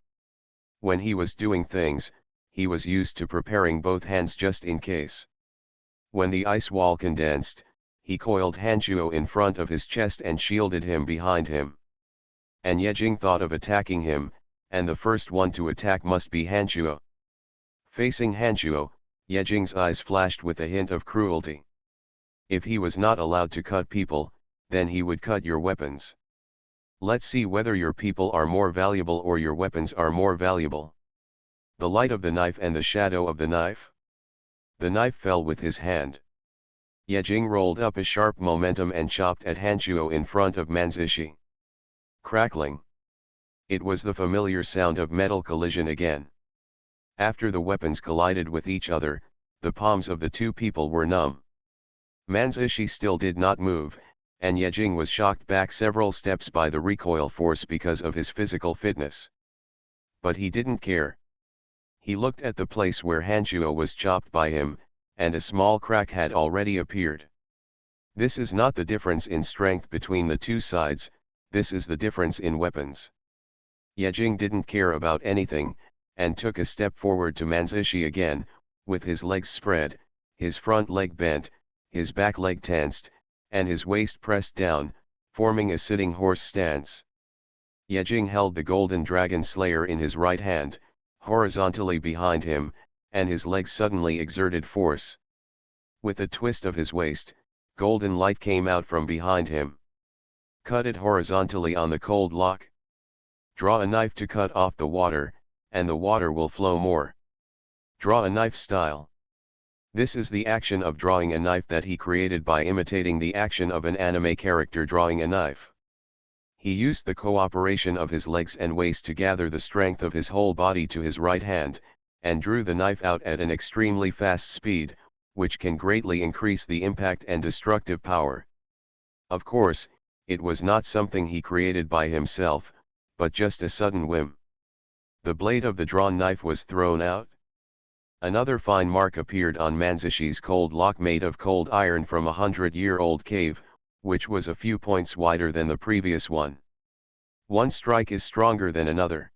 When he was doing things, he was used to preparing both hands just in case. When the ice wall condensed, he coiled Hanchuo in front of his chest and shielded him behind him. And Yejing thought of attacking him, and the first one to attack must be Hanchuo. Facing Hanchuo, Yejing's eyes flashed with a hint of cruelty. If he was not allowed to cut people, then he would cut your weapons. Let's see whether your people are more valuable or your weapons are more valuable. The light of the knife and the shadow of the knife. The knife fell with his hand. Yejing rolled up a sharp momentum and chopped at Hanchuo in front of Manzishi. Crackling. It was the familiar sound of metal collision again. After the weapons collided with each other, the palms of the two people were numb. Manzishi still did not move, and Yejing was shocked back several steps by the recoil force because of his physical fitness. But he didn't care. He looked at the place where Hanchuo was chopped by him, and a small crack had already appeared. This is not the difference in strength between the two sides, this is the difference in weapons. Yejing didn't care about anything, and took a step forward to Manzishi again, with his legs spread, his front leg bent, his back leg tensed, and his waist pressed down, forming a sitting horse stance. Yejing held the golden dragon slayer in his right hand, horizontally behind him, and his legs suddenly exerted force. With a twist of his waist, golden light came out from behind him. Cut it horizontally on the cold lock. Draw a knife to cut off the water, and the water will flow more. Draw a knife style. This is the action of drawing a knife that he created by imitating the action of an anime character drawing a knife. He used the cooperation of his legs and waist to gather the strength of his whole body to his right hand, and drew the knife out at an extremely fast speed, which can greatly increase the impact and destructive power. Of course, it was not something he created by himself, but just a sudden whim. The blade of the drawn knife was thrown out. Another fine mark appeared on Manzishi's cold lock made of cold iron from a 100-year-old cave, which was a few points wider than the previous one. One strike is stronger than another.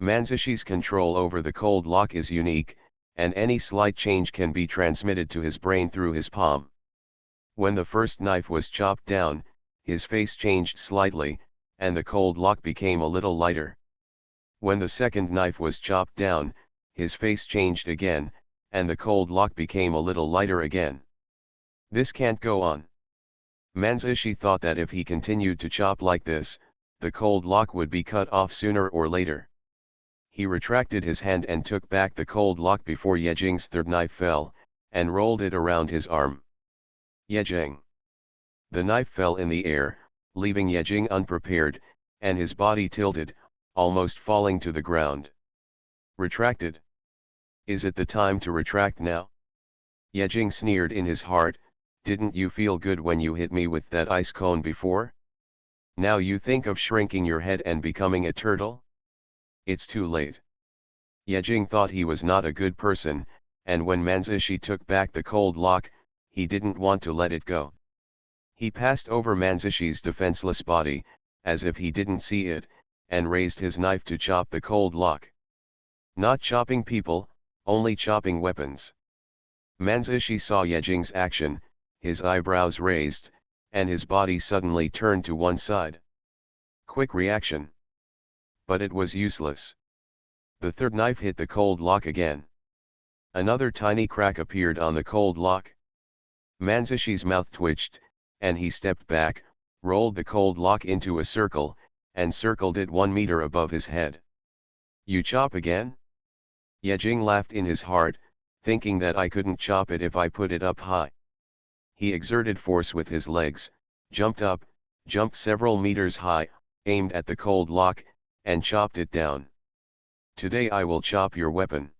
Manzishi's control over the cold lock is unique, and any slight change can be transmitted to his brain through his palm. When the first knife was chopped down, his face changed slightly, and the cold lock became a little lighter. When the second knife was chopped down, his face changed again, and the cold lock became a little lighter again. This can't go on. Manzishi thought that if he continued to chop like this, the cold lock would be cut off sooner or later. He retracted his hand and took back the cold lock before Yejing's third knife fell, and rolled it around his arm. Yejing. The knife fell in the air, leaving Yejing unprepared, and his body tilted, almost falling to the ground. Retracted. Is it the time to retract now? Yejing sneered in his heart, didn't you feel good when you hit me with that ice cone before? Now you think of shrinking your head and becoming a turtle? It's too late. Yejing thought he was not a good person, and when Manzishi took back the cold lock, he didn't want to let it go. He passed over Manzishi's defenseless body, as if he didn't see it, and raised his knife to chop the cold lock. Not chopping people, only chopping weapons. Manzishi saw Yejing's action, his eyebrows raised, and his body suddenly turned to one side. Quick reaction. But it was useless. The third knife hit the cold lock again. Another tiny crack appeared on the cold lock. Manzishi's mouth twitched, and he stepped back, rolled the cold lock into a circle, and circled it 1 meter above his head. You chop again? Yejing laughed in his heart, thinking that I couldn't chop it if I put it up high. He exerted force with his legs, jumped up, jumped several meters high, aimed at the cold lock, and chopped it down. Today I will chop your weapon.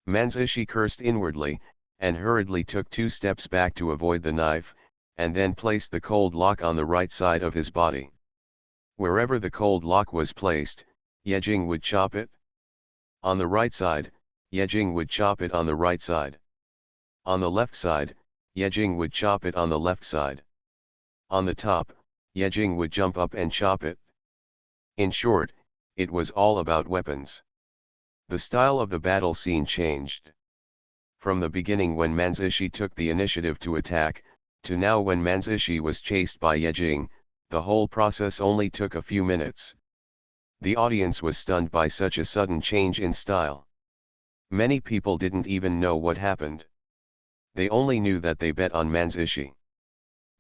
Manzishi cursed inwardly, and hurriedly took 2 steps back to avoid the knife, and then placed the cold lock on the right side of his body. Wherever the cold lock was placed, Yejing would chop it. On the right side, Yejing would chop it on the right side. On the left side, Yejing would chop it on the left side. On the top, Yejing would jump up and chop it. In short, it was all about weapons. The style of the battle scene changed. From the beginning when Manzishi took the initiative to attack, to now when Manzishi was chased by Yejing, the whole process only took a few minutes. The audience was stunned by such a sudden change in style. Many people didn't even know what happened. They only knew that they bet on Manzishi.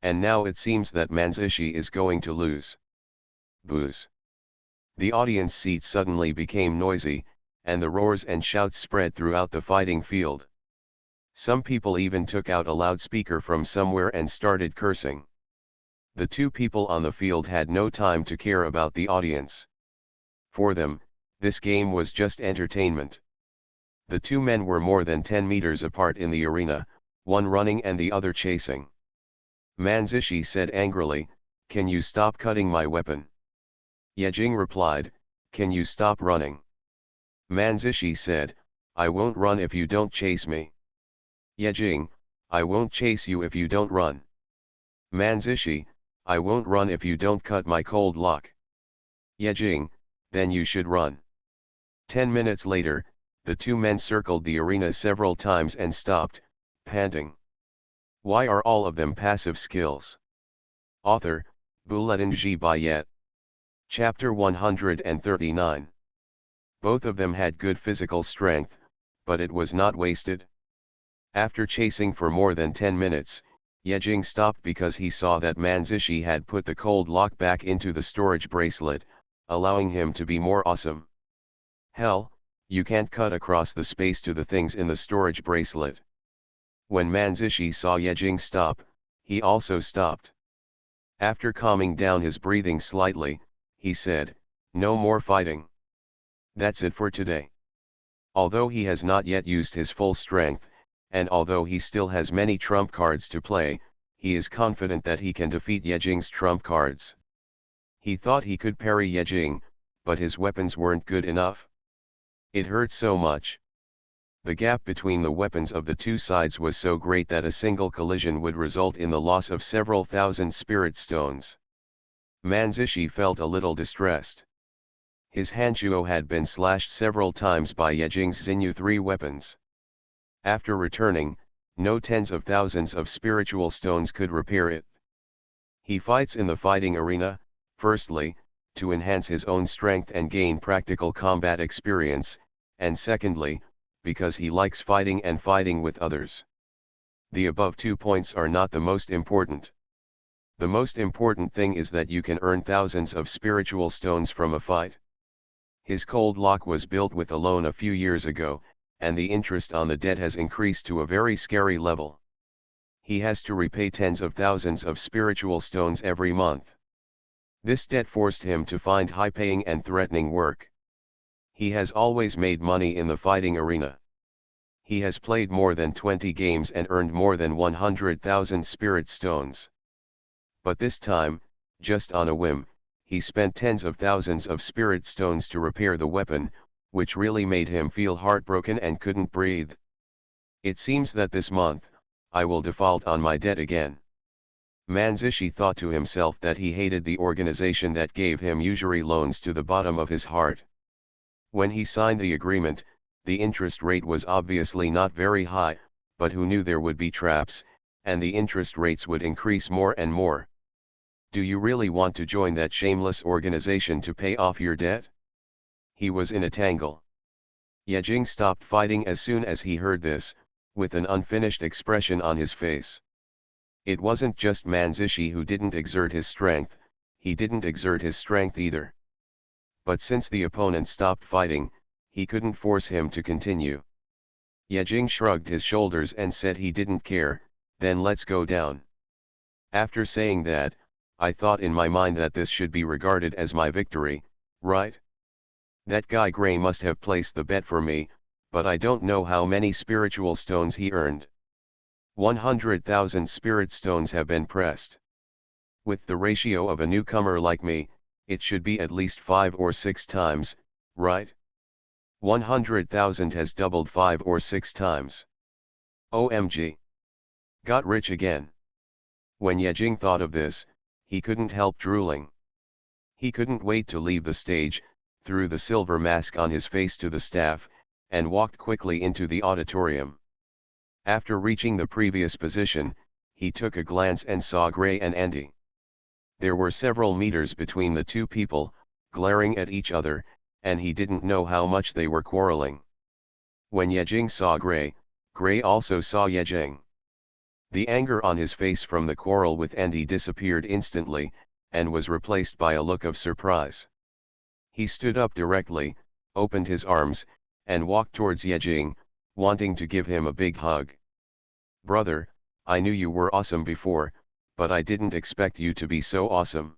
And now it seems that Manzishi is going to lose. Boos. The audience seats suddenly became noisy, and the roars and shouts spread throughout the fighting field. Some people even took out a loudspeaker from somewhere and started cursing. The 2 people on the field had no time to care about the audience. For them, this game was just entertainment. The 2 men were more than 10 meters apart in the arena, one running and the other chasing. Manzishi said angrily, "Can you stop cutting my weapon?" Yejing replied, "Can you stop running?" Manzishi said, "I won't run if you don't chase me." Yejing, "I won't chase you if you don't run." Manzishi, "I won't run if you don't cut my cold lock." Yejing, "Then you should run." 10 minutes later, the 2 men circled the arena several times and stopped, panting. Why are all of them passive skills? Author, Bouletin G. Bayet. Chapter 139. Both of them had good physical strength, but it was not wasted. After chasing for more than 10 minutes, Yejing stopped because he saw that Manzishi had put the cold lock back into the storage bracelet, allowing him to be more awesome. Hell, you can't cut across the space to the things in the storage bracelet. When Manzishi saw Yejing stop, he also stopped. After calming down his breathing slightly, he said, "No more fighting. That's it for today." Although he has not yet used his full strength, and although he still has many trump cards to play, he is confident that he can defeat Yejing's trump cards. He thought he could parry Yejing, but his weapons weren't good enough. It hurt so much. The gap between the weapons of the two sides was so great that a single collision would result in the loss of several thousand spirit stones. Manzishi felt a little distressed. His Hanchuo had been slashed several times by Yejing's Xinyu 3 weapons. After returning, no tens of thousands of spiritual stones could repair it. He fights in the fighting arena, firstly, to enhance his own strength and gain practical combat experience, and secondly, because he likes fighting and fighting with others. The above 2 points are not the most important. The most important thing is that you can earn thousands of spiritual stones from a fight. His cold lock was built with a loan a few years ago, and the interest on the debt has increased to a very scary level. He has to repay tens of thousands of spiritual stones every month. This debt forced him to find high-paying and threatening work. He has always made money in the fighting arena. He has played more than 20 games and earned more than 100,000 spirit stones. But this time, just on a whim, he spent tens of thousands of spirit stones to repair the weapon, which really made him feel heartbroken and couldn't breathe. It seems that this month, I will default on my debt again. Manzishi thought to himself that he hated the organization that gave him usury loans to the bottom of his heart. When he signed the agreement, the interest rate was obviously not very high, but who knew there would be traps, and the interest rates would increase more and more. Do you really want to join that shameless organization to pay off your debt? He was in a tangle. Yejing stopped fighting as soon as he heard this, with an unfinished expression on his face. It wasn't just Manzishi who didn't exert his strength, he didn't exert his strength either. But since the opponent stopped fighting, he couldn't force him to continue. Yejing shrugged his shoulders and said he didn't care, then let's go down. After saying that, I thought in my mind that this should be regarded as my victory, right? That guy Gray must have placed the bet for me, but I don't know how many spiritual stones he earned. 100,000 spirit stones have been pressed. With the ratio of a newcomer like me, it should be at least 5 or 6 times, right? 100,000 has doubled 5 or 6 times. OMG. Got rich again. When Yejing thought of this, he couldn't help drooling. He couldn't wait to leave the stage, threw the silver mask on his face to the staff, and walked quickly into the auditorium. After reaching the previous position, he took a glance and saw Gray and Andy. There were several meters between the two people, glaring at each other, and he didn't know how much they were quarreling. When Yejing saw Gray, Gray also saw Yejing. The anger on his face from the quarrel with Andy disappeared instantly, and was replaced by a look of surprise. He stood up directly, opened his arms, and walked towards Yejing, wanting to give him a big hug. "Brother, I knew you were awesome before, but I didn't expect you to be so awesome."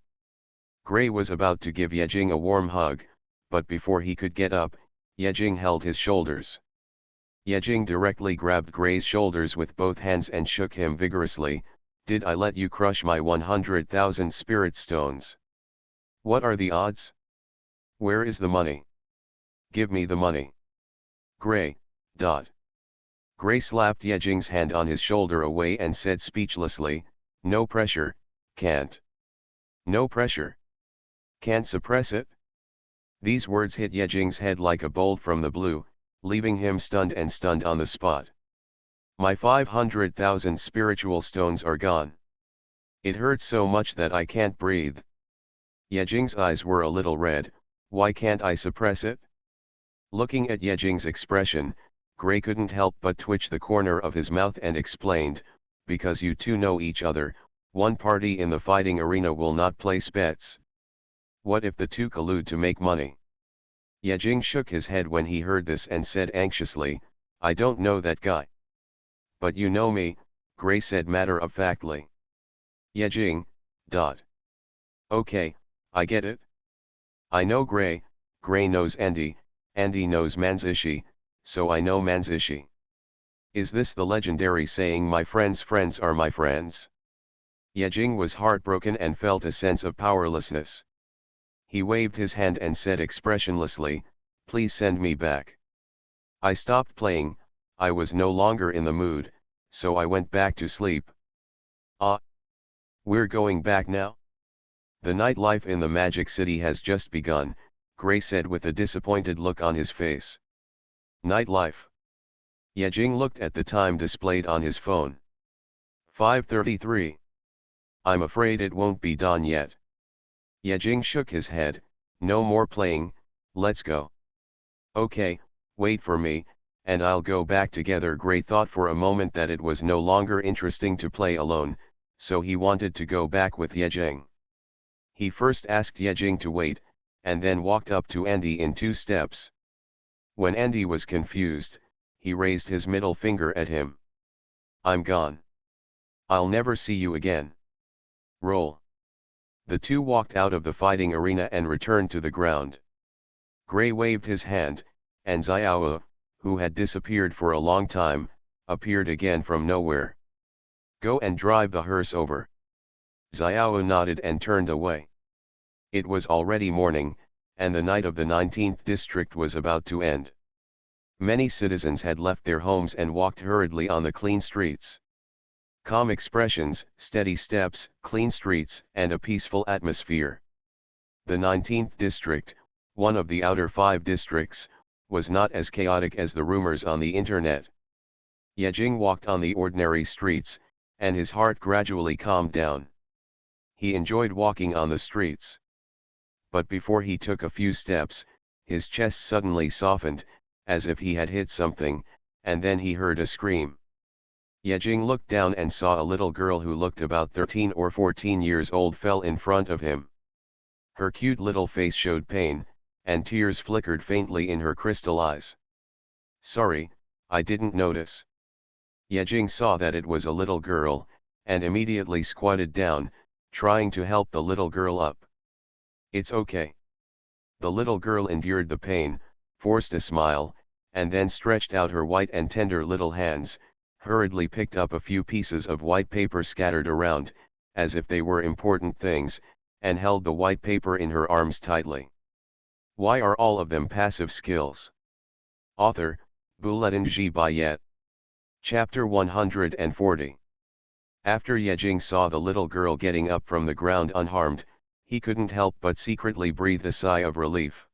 Gray was about to give Yejing a warm hug, but before he could get up, Yejing held his shoulders. Yejing directly grabbed Gray's shoulders with both hands and shook him vigorously. "Did I let you crush my 100,000 spirit stones? What are the odds? Where is the money? Give me the money." Gray. Gray slapped Yejing's hand on his shoulder away and said speechlessly, "No pressure, can't. No pressure. Can't suppress it?" These words hit Yejing's head like a bolt from the blue, leaving him stunned on the spot. "My 500,000 spiritual stones are gone. It hurts so much that I can't breathe." Yejing's eyes were a little red. "Why can't I suppress it?" Looking at Yejing's expression, Gray couldn't help but twitch the corner of his mouth and explained, because you two know each other, one party in the fighting arena will not place bets. What if the two collude to make money? Yejing shook his head when he heard this and said anxiously, I don't know that guy. But you know me, Gray said matter-of-factly. Yejing, dot. Okay, I get it. I know Gray, Gray knows Andy, Andy knows Manzishi, so I know Manzishi. Is this the legendary saying my friend's friends are my friends? Yejing was heartbroken and felt a sense of powerlessness. He waved his hand and said expressionlessly, please send me back. I stopped playing, I was no longer in the mood, so I went back to sleep. Ah. We're going back now? The nightlife in the Magic City has just begun, Gray said with a disappointed look on his face. Nightlife? Yejing looked at the time displayed on his phone. 5:33. I'm afraid it won't be dawn yet. Yejing shook his head, no more playing, let's go. Okay, wait for me, and I'll go back together. Gray thought for a moment that it was no longer interesting to play alone, so he wanted to go back with Yejing. He first asked Yejing to wait, and then walked up to Andy in 2 steps. When Andy was confused, he raised his middle finger at him. I'm gone. I'll never see you again. Roll. The two walked out of the fighting arena and returned to the ground. Gray waved his hand, and Xiao, who had disappeared for a long time, appeared again from nowhere. Go and drive the hearse over. Xiao nodded and turned away. It was already morning, and the night of the 19th district was about to end. Many citizens had left their homes and walked hurriedly on the clean streets. Calm expressions, steady steps, clean streets, and a peaceful atmosphere. The 19th district, one of the outer 5 districts, was not as chaotic as the rumors on the internet. Yejing walked on the ordinary streets, and his heart gradually calmed down. He enjoyed walking on the streets. But before he took a few steps, his chest suddenly softened, as if he had hit something, and then he heard a scream. Yejing looked down and saw a little girl who looked about 13 or 14 years old fell in front of him. Her cute little face showed pain, and tears flickered faintly in her crystal eyes. Sorry, I didn't notice. Yejing saw that it was a little girl, and immediately squatted down, trying to help the little girl up. It's okay. The little girl endured the pain, forced a smile, and then stretched out her white and tender little hands, hurriedly picked up a few pieces of white paper scattered around, as if they were important things, and held the white paper in her arms tightly. Why are all of them passive skills? Author, Bulletin G. Bayet. Chapter 140. After Yejing saw the little girl getting up from the ground unharmed, he couldn't help but secretly breathe a sigh of relief.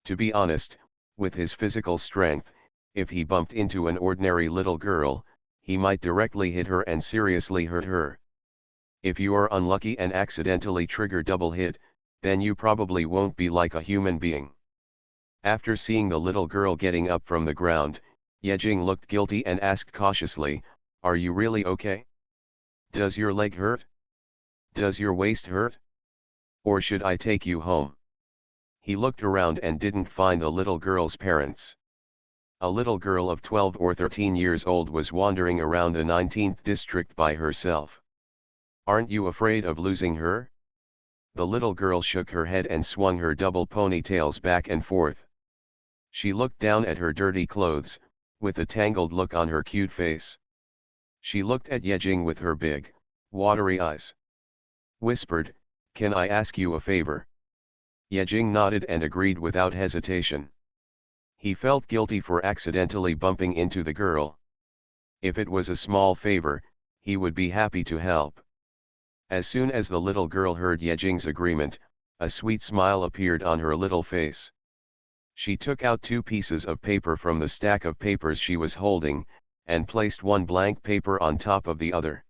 To be honest, with his physical strength, if he bumped into an ordinary little girl, he might directly hit her and seriously hurt her. If you are unlucky and accidentally trigger double hit, then you probably won't be like a human being. After seeing the little girl getting up from the ground, Yejing looked guilty and asked cautiously, are you really okay? Does your leg hurt? Does your waist hurt? Or should I take you home? He looked around and didn't find the little girl's parents. A little girl of 12 or 13 years old was wandering around the 19th district by herself. Aren't you afraid of losing her? The little girl shook her head and swung her double ponytails back and forth. She looked down at her dirty clothes, with a tangled look on her cute face. She looked at Yejing with her big, watery eyes. Whispered, can I ask you a favor? Yejing nodded and agreed without hesitation. He felt guilty for accidentally bumping into the girl. If it was a small favor, he would be happy to help. As soon as the little girl heard Yejing's agreement, a sweet smile appeared on her little face. She took out 2 pieces of paper from the stack of papers she was holding, and placed one blank paper on top of the other.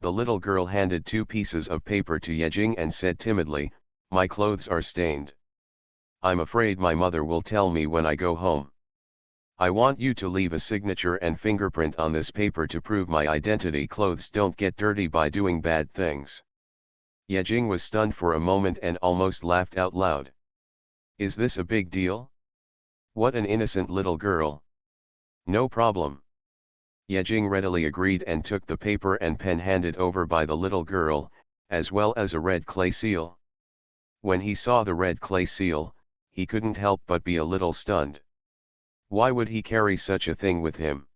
The little girl handed 2 pieces of paper to Yejing and said timidly, my clothes are stained. I'm afraid my mother will tell me when I go home. I want you to leave a signature and fingerprint on this paper to prove my identity. Clothes don't get dirty by doing bad things. Yejing was stunned for a moment and almost laughed out loud. Is this a big deal? What an innocent little girl. No problem. Yejing readily agreed and took the paper and pen handed over by the little girl, as well as a red clay seal. When he saw the red clay seal, he couldn't help but be a little stunned. Why would he carry such a thing with him?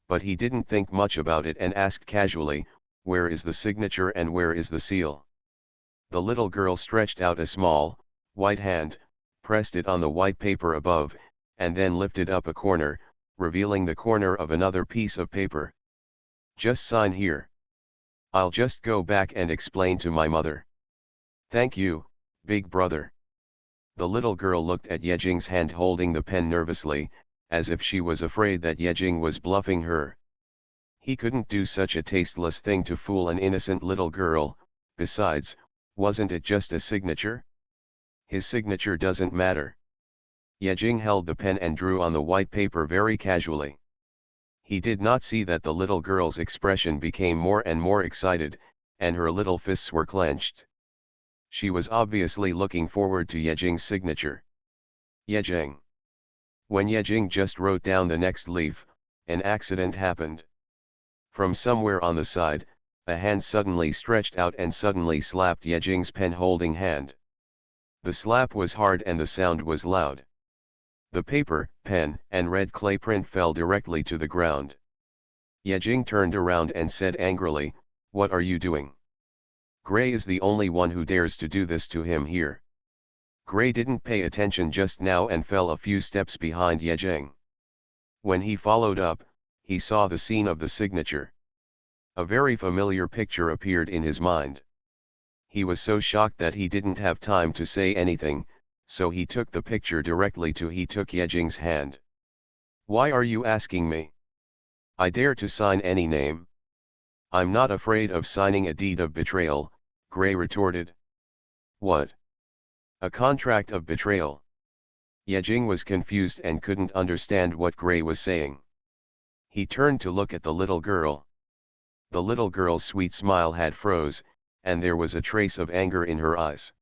But he didn't think much about it and asked casually, where is the signature and where is the seal? The little girl stretched out a small, white hand, pressed it on the white paper above, and then lifted up a corner, revealing the corner of another piece of paper. Just sign here. I'll just go back and explain to my mother. Thank you, big brother. The little girl looked at Yejing's hand holding the pen nervously, as if she was afraid that Yejing was bluffing her. He couldn't do such a tasteless thing to fool an innocent little girl. Besides, wasn't it just a signature? His signature doesn't matter. Yejing held the pen and drew on the white paper very casually. He did not see that the little girl's expression became more and more excited, and her little fists were clenched. She was obviously looking forward to Yejing's signature. Yejing. When Yejing just wrote down the next leaf, an accident happened. From somewhere on the side, a hand suddenly stretched out and suddenly slapped Yejing's pen-holding hand. The slap was hard and the sound was loud. The paper, pen, and red clay print fell directly to the ground. Yejing turned around and said angrily, "What are you doing? Gray is the only one who dares to do this to him here." Gray didn't pay attention just now and fell a few steps behind Yejing. When he followed up, he saw the scene of the signature. A very familiar picture appeared in his mind. He was so shocked that he didn't have time to say anything, so he took the picture directly to Yejing's hand. "Why are you asking me? I dare to sign any name." "I'm not afraid of signing a deed of betrayal," Gray retorted. "What? A contract of betrayal?" Yejing was confused and couldn't understand what Gray was saying. He turned to look at the little girl. The little girl's sweet smile had froze, and there was a trace of anger in her eyes.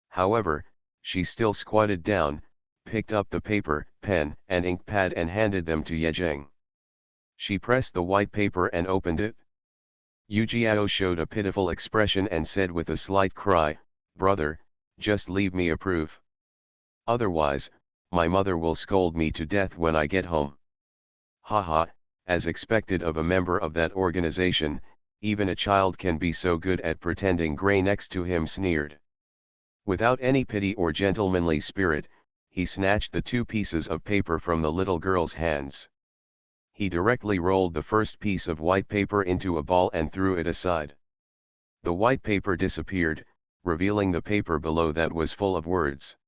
However, she still squatted down, picked up the paper, pen, and ink pad and handed them to Yejing. She pressed the white paper and opened it. Yu Jiao showed a pitiful expression and said with a slight cry, "Brother, just leave me a proof. Otherwise, my mother will scold me to death when I get home." Haha, as expected of a member of that organization, even a child can be so good at pretending, Gray next to him sneered. Without any pity or gentlemanly spirit, he snatched the two pieces of paper from the little girl's hands. He directly rolled the first piece of white paper into a ball and threw it aside. The white paper disappeared, revealing the paper below that was full of words.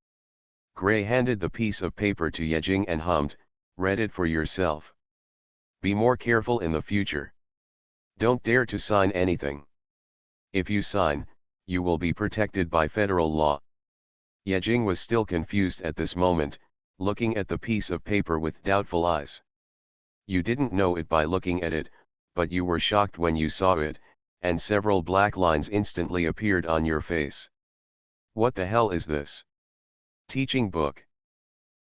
Gray handed the piece of paper to Yejing and hummed, "Read it for yourself. Be more careful in the future. Don't dare to sign anything. If you sign, you will be protected by federal law." Yejing was still confused at this moment, looking at the piece of paper with doubtful eyes. "You didn't know it by looking at it, but you were shocked when you saw it, and several black lines instantly appeared on your face. What the hell is this? Teaching book?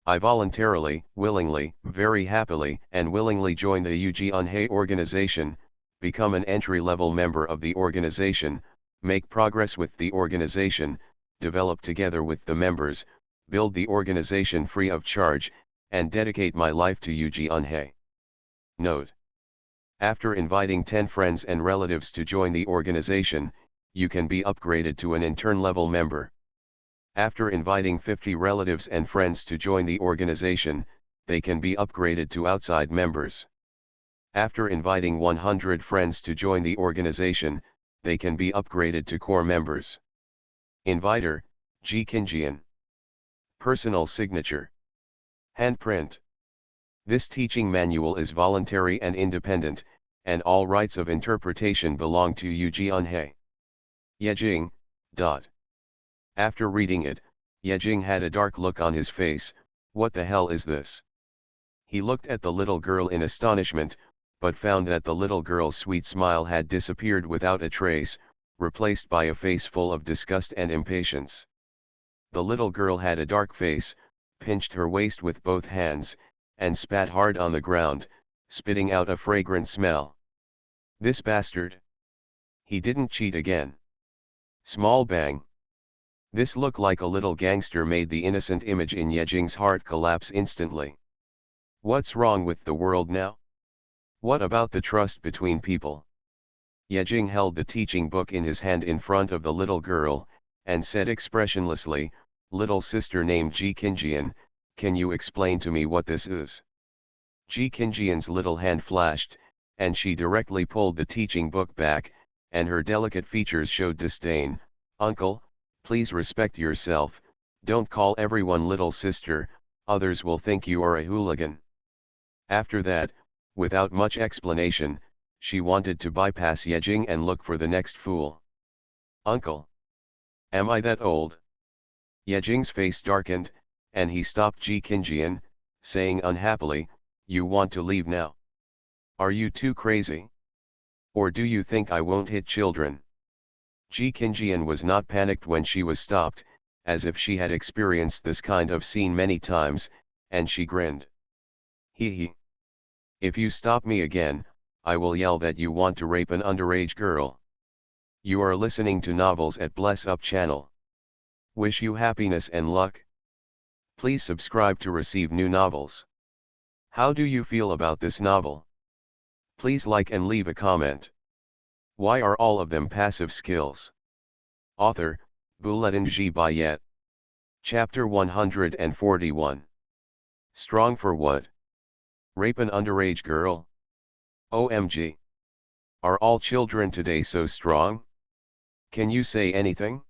I voluntarily, willingly, very happily, and willingly join the Xuanhuan organization, become an entry-level member of the organization, make progress with the organization, develop together with the members, build the organization free of charge, and dedicate my life to Xuanhuan. Note: after inviting 10 friends and relatives to join the organization, you can be upgraded to an intern-level member. After inviting 50 relatives and friends to join the organization, they can be upgraded to outside members. After inviting 100 friends to join the organization, they can be upgraded to core members. Inviter, G. Kinjian. Personal signature. Handprint. This teaching manual is voluntary and independent, and all rights of interpretation belong to Xuanhuan. Yejing. After reading it, Yejing had a dark look on his face. What the hell is this? He looked at the little girl in astonishment, but found that the little girl's sweet smile had disappeared without a trace, replaced by a face full of disgust and impatience. The little girl had a dark face, pinched her waist with both hands, and spat hard on the ground, spitting out a fragrant smell. This bastard! He didn't cheat again. Small bang. This look like a little gangster made the innocent image in Yejing's heart collapse instantly. What's wrong with the world now? What about the trust between people? Yejing held the teaching book in his hand in front of the little girl, and said expressionlessly, "Little sister named Ji Qinjian, can you explain to me what this is?" Ji Qinjian's little hand flashed, and she directly pulled the teaching book back, and her delicate features showed disdain. "Uncle, please respect yourself, don't call everyone little sister, others will think you are a hooligan." After that, without much explanation, she wanted to bypass Yejing and look for the next fool. "Uncle! Am I that old?" Yejing's face darkened, and he stopped Ji Qinjian, saying unhappily, "You want to leave now? Are you too crazy? Or do you think I won't hit children?" Ji Qinjian was not panicked when she was stopped, as if she had experienced this kind of scene many times, and she grinned. "Hee. If you stop me again, I will yell that you want to rape an underage girl." You are listening to Novels at Bless Up channel. Wish you happiness and luck. Please subscribe to receive new novels. How do you feel about this novel? Please like and leave a comment. Why are all of them passive skills? Author, Bouletin G. Bayet. Chapter 141. Strong for what? Rape an underage girl? OMG. Are all children today so strong? Can you say anything?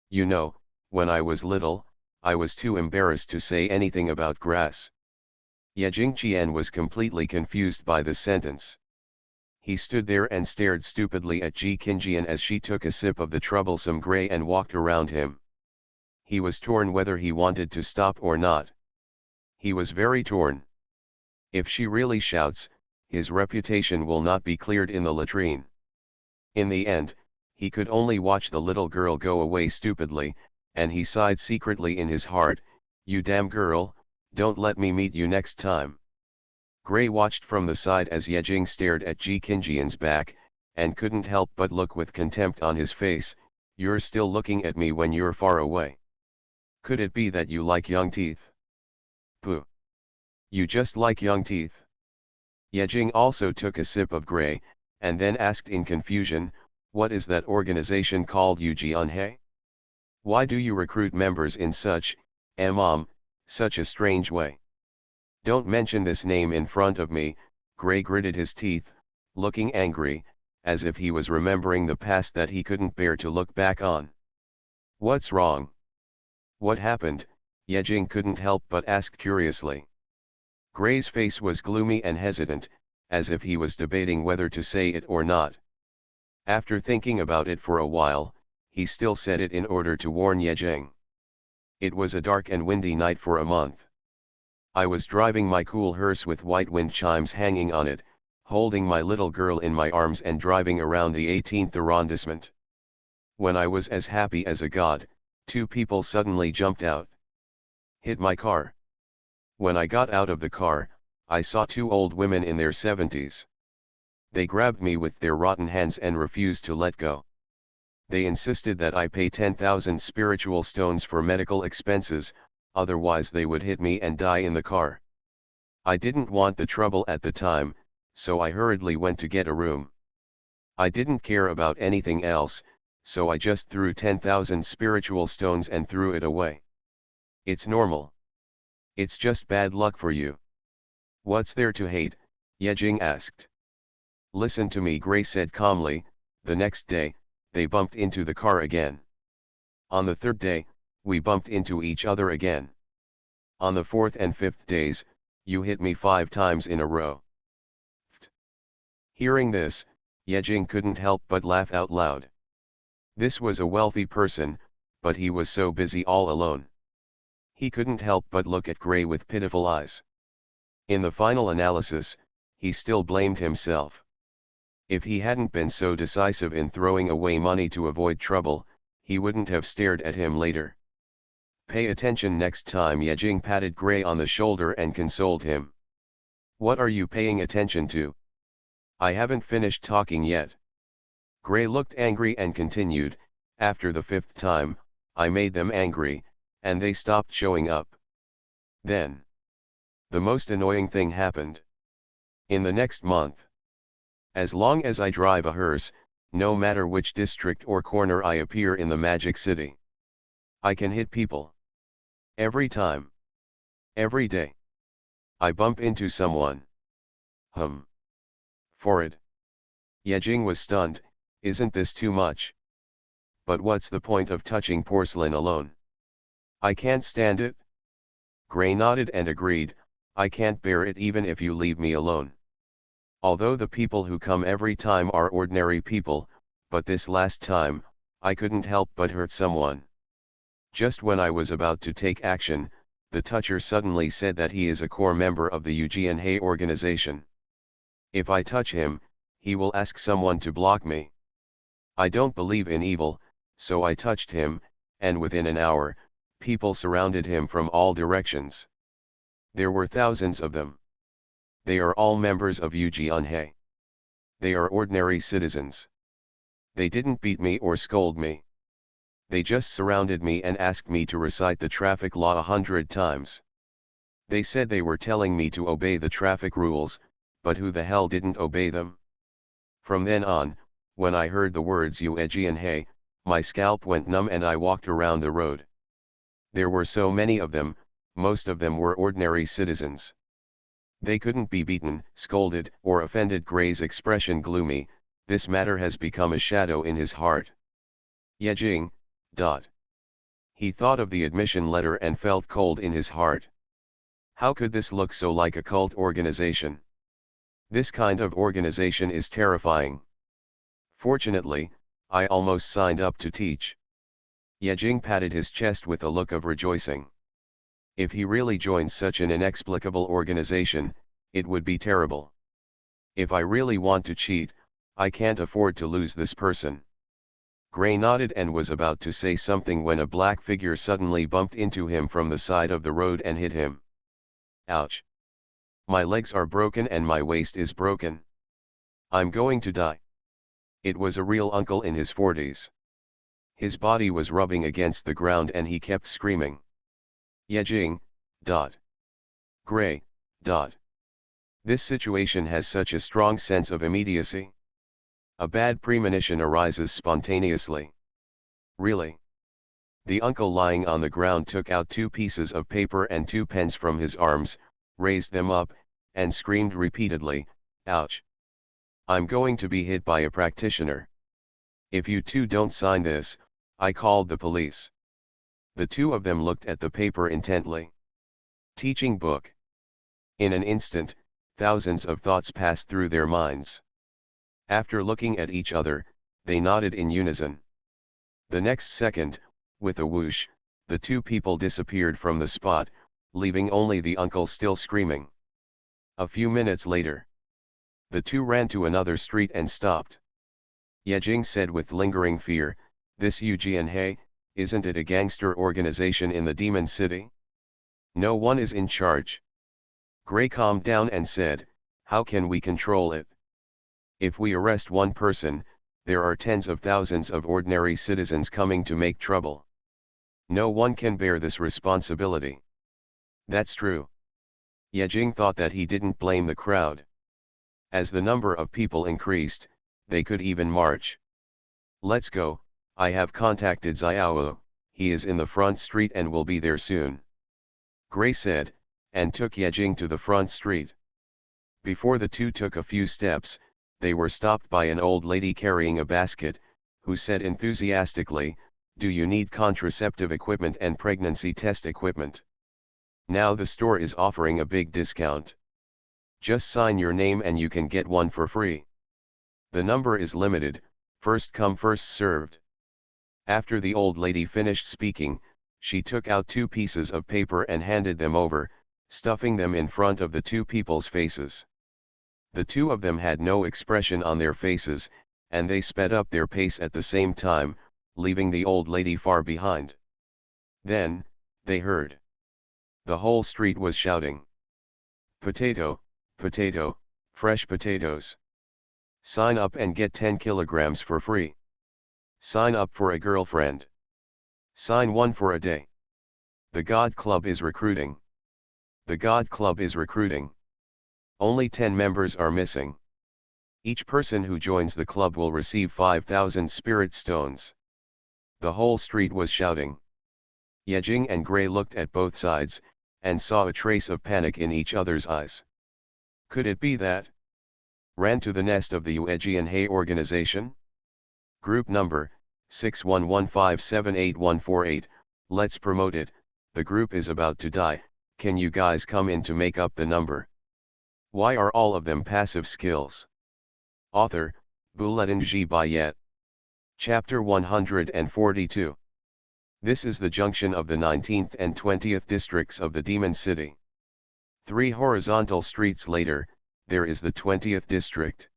You know, when I was little, I was too embarrassed to say anything about grass. Yejing Qian was completely confused by this sentence. He stood there and stared stupidly at Ji Qinjian as she took a sip of the troublesome grey and walked around him. He was torn whether he wanted to stop or not. He was very torn. If she really shouts, his reputation will not be cleared in the latrine. In the end, he could only watch the little girl go away stupidly, and he sighed secretly in his heart, "You damn girl, don't let me meet you next time." Gray watched from the side as Yejing stared at Ji Qinjian's back, and couldn't help but look with contempt on his face. "You're still looking at me when you're far away. Could it be that you like young teeth?" "Pooh. You just like young teeth." Yejing also took a sip of Gray, and then asked in confusion, "What is that organization called Xuanhuan? Why do you recruit members in such a strange way?" "Don't mention this name in front of me," Gray gritted his teeth, looking angry, as if he was remembering the past that he couldn't bear to look back on. "What's wrong? What happened?" Yejing couldn't help but ask curiously. Gray's face was gloomy and hesitant, as if he was debating whether to say it or not. After thinking about it for a while, he still said it in order to warn Yejing. "It was a dark and windy night for a month. I was driving my cool hearse with white wind chimes hanging on it, holding my little girl in my arms and driving around the 18th arrondissement. When I was as happy as a god, two people suddenly jumped out. Hit my car. When I got out of the car, I saw two old women in their 70s. They grabbed me with their rotten hands and refused to let go. They insisted that I pay 10,000 spiritual stones for medical expenses, otherwise they would hit me and die in the car. I didn't want the trouble at the time, so I hurriedly went to get a room. I didn't care about anything else, so I just threw 10,000 spiritual stones and threw it away. It's normal. It's just bad luck for you." "What's there to hate?" Yejing asked. "Listen to me," Gray said calmly. "The next day, they bumped into the car again. On the third day, we bumped into each other again. On the fourth and fifth days, you hit me 5 times in a row." Hearing this, Yejing couldn't help but laugh out loud. This was a wealthy person, but he was so busy all alone. He couldn't help but look at Gray with pitiful eyes. In the final analysis, he still blamed himself. If he hadn't been so decisive in throwing away money to avoid trouble, he wouldn't have stared at him later. Pay attention next time. Yejing patted Gray on the shoulder and consoled him. What are you paying attention to? I haven't finished talking yet. Gray looked angry and continued, after the 5th time, I made them angry, and they stopped showing up. Then, the most annoying thing happened. In the next month, as long as I drive a hearse, no matter which district or corner I appear in the Magic City, I can hit people. Every time. Every day. I bump into someone. Forward. Yejing was stunned. Isn't this too much? But what's the point of touching porcelain alone? I can't stand it. Gray nodded and agreed, I can't bear it even if you leave me alone. Although the people who come every time are ordinary people, but this last time, I couldn't help but hurt someone. Just when I was about to take action, the toucher suddenly said that he is a core member of the Xuanhuan organization. If I touch him, he will ask someone to block me. I don't believe in evil, so I touched him, and within an hour, people surrounded him from all directions. There were thousands of them. They are all members of Xuanhuan. They are ordinary citizens. They didn't beat me or scold me. They just surrounded me and asked me to recite the traffic law 100 times. They said they were telling me to obey the traffic rules, but who the hell didn't obey them? From then on, when I heard the words Xuanhuan, my scalp went numb and I walked around the road. There were so many of them, most of them were ordinary citizens. They couldn't be beaten, scolded, or offended. Gray's expression gloomy, this matter has become a shadow in his heart. Yejing. He thought of the admission letter and felt cold in his heart. How could this look so like a cult organization? This kind of organization is terrifying. Fortunately, I almost signed up to teach. Yejing patted his chest with a look of rejoicing. If he really joined such an inexplicable organization, it would be terrible. If I really want to cheat, I can't afford to lose this person. Gray nodded and was about to say something when a black figure suddenly bumped into him from the side of the road and hit him. Ouch! My legs are broken and my waist is broken. I'm going to die. It was a real uncle in his 40s. His body was rubbing against the ground and he kept screaming. Yejing. Gray. This situation has such a strong sense of immediacy. A bad premonition arises spontaneously. Really? The uncle lying on the ground took out 2 pieces of paper and 2 pens from his arms, raised them up, and screamed repeatedly, ouch! I'm going to be hit by a practitioner. If you two don't sign this, I called the police. The 2 of them looked at the paper intently. Teaching book. In an instant, thousands of thoughts passed through their minds. After looking at each other, they nodded in unison. The next second, with a whoosh, the 2 people disappeared from the spot, leaving only the uncle still screaming. A few minutes later, the 2 ran to another street and stopped. Yejing said with lingering fear, this Xuanhuan, isn't it a gangster organization in the Demon City? No one is in charge. Gray calmed down and said, how can we control it? If we arrest one person, there are tens of thousands of ordinary citizens coming to make trouble. No one can bear this responsibility. That's true. Yejing thought that he didn't blame the crowd. As the number of people increased, they could even march. Let's go, I have contacted Xiao, he is in the front street and will be there soon. Gray said, and took Yejing to the front street. Before the 2 took a few steps, they were stopped by an old lady carrying a basket, who said enthusiastically, do you need contraceptive equipment and pregnancy test equipment? Now the store is offering a big discount. Just sign your name and you can get one for free. The number is limited, first come first served. After the old lady finished speaking, she took out 2 pieces of paper and handed them over, stuffing them in front of the two people's faces. The two of them had no expression on their faces, and they sped up their pace at the same time, leaving the old lady far behind. Then, they heard. The whole street was shouting. Potato, potato, fresh potatoes. Sign up and get 10 kilograms for free. Sign up for a girlfriend. Sign one for a day. The God Club is recruiting. The God Club is recruiting. Only 10 members are missing. Each person who joins the club will receive 5,000 spirit stones. The whole street was shouting. Yejing and Gray looked at both sides, and saw a trace of panic in each other's eyes. Could it be that? Ran to the nest of the Xuanhuan organization? Group number, 6115788148, let's promote it, the group is about to die, can you guys come in to make up the number? Why are all of them passive skills? Author, Bulletin G. Bayet. Chapter 142. This is the junction of the 19th and 20th districts of the Demon City. 3 horizontal streets later, there is the 20th district.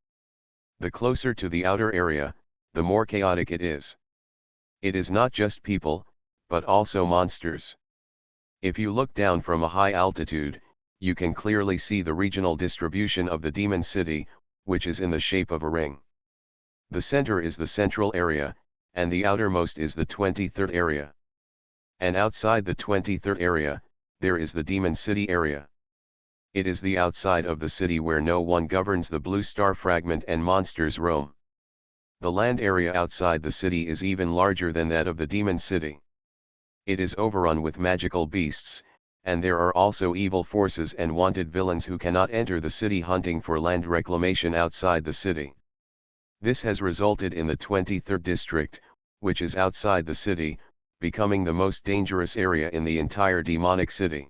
The closer to the outer area, the more chaotic it is. It is not just people, but also monsters. If you look down from a high altitude, you can clearly see the regional distribution of the Demon City, which is in the shape of a ring. The center is the central area, and the outermost is the 23rd area. And outside the 23rd area, there is the Demon City area. It is the outside of the city where no one governs the blue star fragment and monsters roam. The land area outside the city is even larger than that of the Demon City. It is overrun with magical beasts, and there are also evil forces and wanted villains who cannot enter the city hunting for land reclamation outside the city. This has resulted in the 23rd district, which is outside the city, becoming the most dangerous area in the entire demonic city.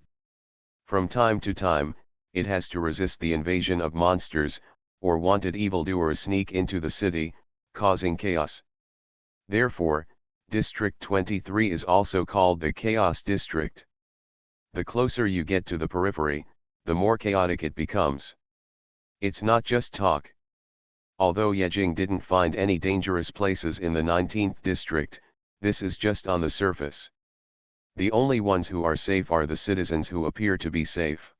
From time to time, it has to resist the invasion of monsters, or wanted evildoers sneak into the city, causing chaos. Therefore, District 23 is also called the Chaos District. The closer you get to the periphery, the more chaotic it becomes. It's not just talk. Although Yejing didn't find any dangerous places in the 19th district, this is just on the surface. The only ones who are safe are the citizens who appear to be safe.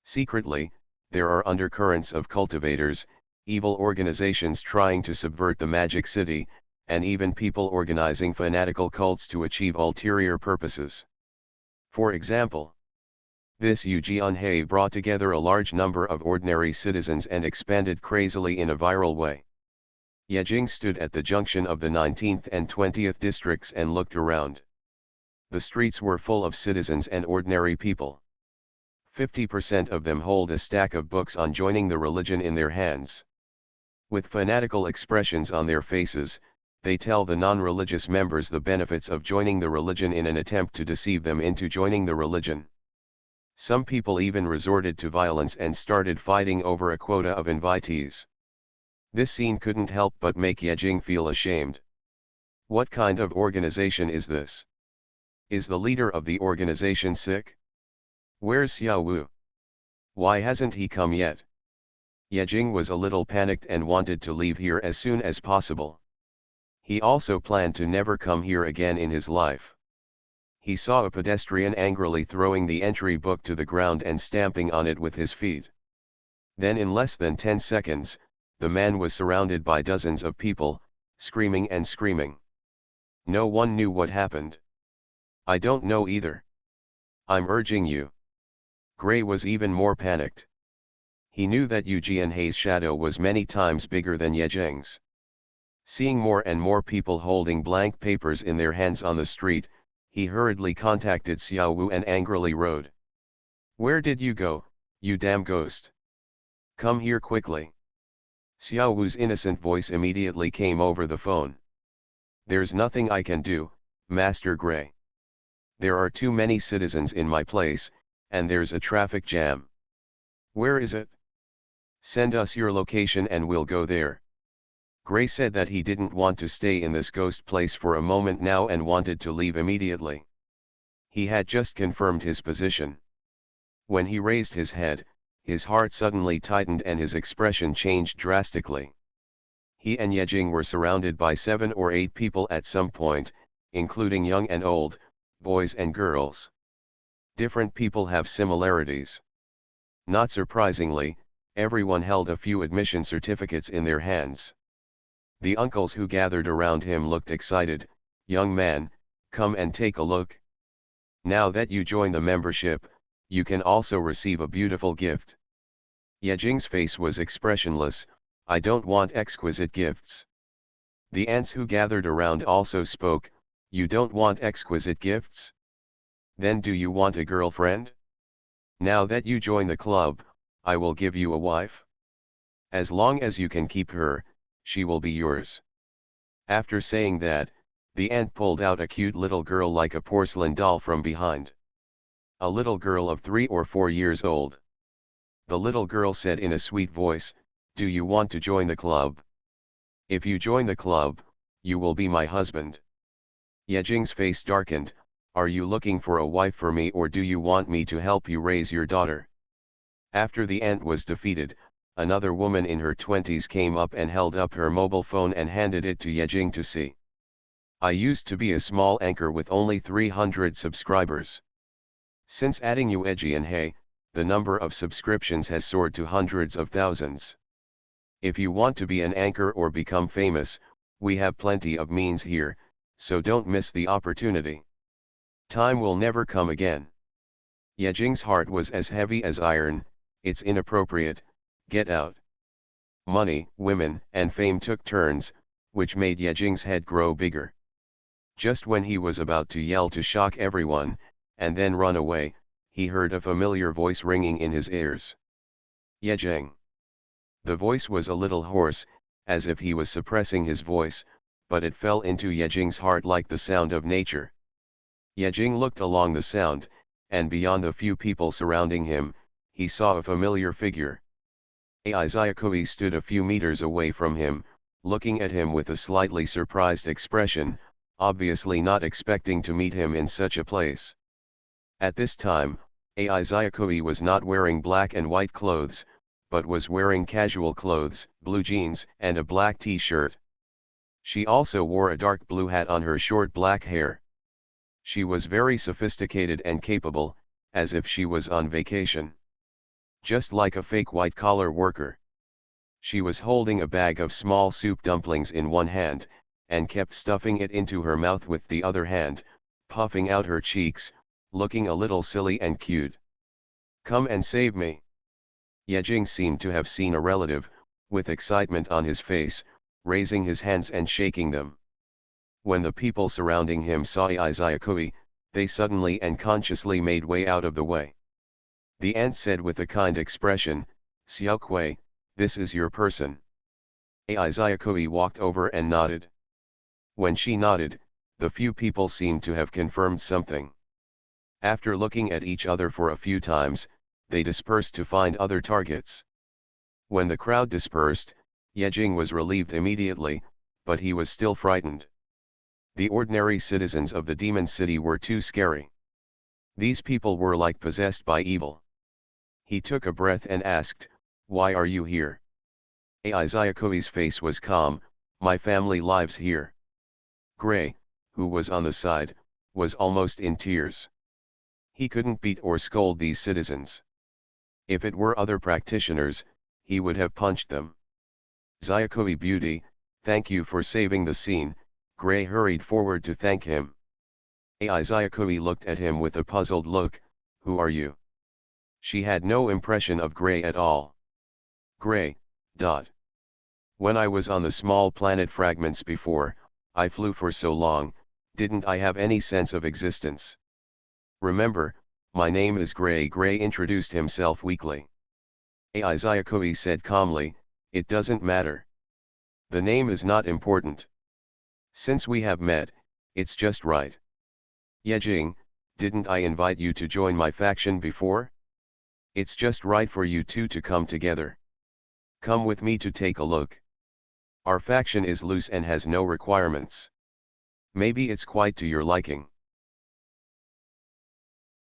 Secretly, there are undercurrents of cultivators, evil organizations trying to subvert the magic city, and even people organizing fanatical cults to achieve ulterior purposes. For example, this Xuanhuan brought together a large number of ordinary citizens and expanded crazily in a viral way. Yejing stood at the junction of the 19th and 20th districts and looked around. The streets were full of citizens and ordinary people. 50% of them hold a stack of books on joining the religion in their hands. With fanatical expressions on their faces, they tell the non-religious members the benefits of joining the religion in an attempt to deceive them into joining the religion. Some people even resorted to violence and started fighting over a quota of invitees. This scene couldn't help but make Yejing feel ashamed. What kind of organization is this? Is the leader of the organization sick? Where's Xiaowu? Why hasn't he come yet? Yejing was a little panicked and wanted to leave here as soon as possible. He also planned to never come here again in his life. He saw a pedestrian angrily throwing the entry book to the ground and stamping on it with his feet. Then in less than 10 seconds, the man was surrounded by dozens of people, screaming and screaming. No one knew what happened. I don't know either. I'm urging you. Gray was even more panicked. He knew that Xuanhuan's shadow was many times bigger than Yejing's. Seeing more and more people holding blank papers in their hands on the street, he hurriedly contacted Xiaowu and angrily rode. Where did you go, you damn ghost? Come here quickly. Xiaowu's innocent voice immediately came over the phone. There's nothing I can do, Master Gray. There are too many citizens in my place, and there's a traffic jam. Where is it? Send us your location and we'll go there. Gray said that he didn't want to stay in this ghost place for a moment now and wanted to leave immediately. He had just confirmed his position. When he raised his head, his heart suddenly tightened and his expression changed drastically. He and Yejing were surrounded by 7 or 8 people at some point, including young and old, boys and girls. Different people have similarities. Not surprisingly, everyone held a few admission certificates in their hands. The uncles who gathered around him looked excited. "Young man, come and take a look. Now that you join the membership, you can also receive a beautiful gift." Yejing's face was expressionless. "I don't want exquisite gifts." The ants who gathered around also spoke. "You don't want exquisite gifts? Then do you want a girlfriend? Now that you join the club, I will give you a wife. As long as you can keep her, she will be yours." After saying that, the ant pulled out a cute little girl like a porcelain doll from behind. A little girl of 3 or 4 years old. The little girl said in a sweet voice, "Do you want to join the club? If you join the club, you will be my husband." Yejing's face darkened. "Are you looking for a wife for me, or do you want me to help you raise your daughter?" After the ant was defeated, another woman in her 20s came up and held up her mobile phone and handed it to Yejing to see. "I used to be a small anchor with only 300 subscribers. Since adding you Eji and Hey, the number of subscriptions has soared to hundreds of thousands. If you want to be an anchor or become famous, we have plenty of means here, so don't miss the opportunity. Time will never come again." Yejing's heart was as heavy as iron. "It's inappropriate, get out." Money, women, and fame took turns, which made Yejing's head grow bigger. Just when he was about to yell to shock everyone, and then run away, he heard a familiar voice ringing in his ears. "Yejing." The voice was a little hoarse, as if he was suppressing his voice, but it fell into Yejing's heart like the sound of nature. Yejing looked along the sound, and beyond the few people surrounding him, he saw a familiar figure. Ai Zyakui stood a few meters away from him, looking at him with a slightly surprised expression, obviously not expecting to meet him in such a place. At this time, Ai Zyakui was not wearing black and white clothes, but was wearing casual clothes, blue jeans, and a black t-shirt. She also wore a dark blue hat on her short black hair. She was very sophisticated and capable, as if she was on vacation. Just like a fake white-collar worker. She was holding a bag of small soup dumplings in one hand, and kept stuffing it into her mouth with the other hand, puffing out her cheeks, looking a little silly and cute. "Come and save me." Yejing seemed to have seen a relative, with excitement on his face, raising his hands and shaking them. When the people surrounding him saw Ai Zyakui, they suddenly and consciously made way out of the way. The ant said with a kind expression, "Xiaokui, this is your person." Ai Zyakui walked over and nodded. When she nodded, the few people seemed to have confirmed something. After looking at each other for a few times, they dispersed to find other targets. When the crowd dispersed, Yejing was relieved immediately, but he was still frightened. The ordinary citizens of the demon city were too scary. These people were like possessed by evil. He took a breath and asked, "Why are you here?" Ai Zyakui's face was calm. "My family lives here." Gray, who was on the side, was almost in tears. He couldn't beat or scold these citizens. If it were other practitioners, he would have punched them. "Zyakui beauty, thank you for saving the scene." Gray hurried forward to thank him. Ai Zyakui looked at him with a puzzled look. "Who are you?" She had no impression of Gray at all. Gray, When I was on the small planet fragments before, I flew for so long, didn't I have any sense of existence? Remember, my name is Gray. Gray introduced himself weakly. Ai Zyakui said calmly, "It doesn't matter. The name is not important. Since we have met, it's just right. Yejing, didn't I invite you to join my faction before? It's just right for you two to come together. Come with me to take a look. Our faction is loose and has no requirements. Maybe it's quite to your liking."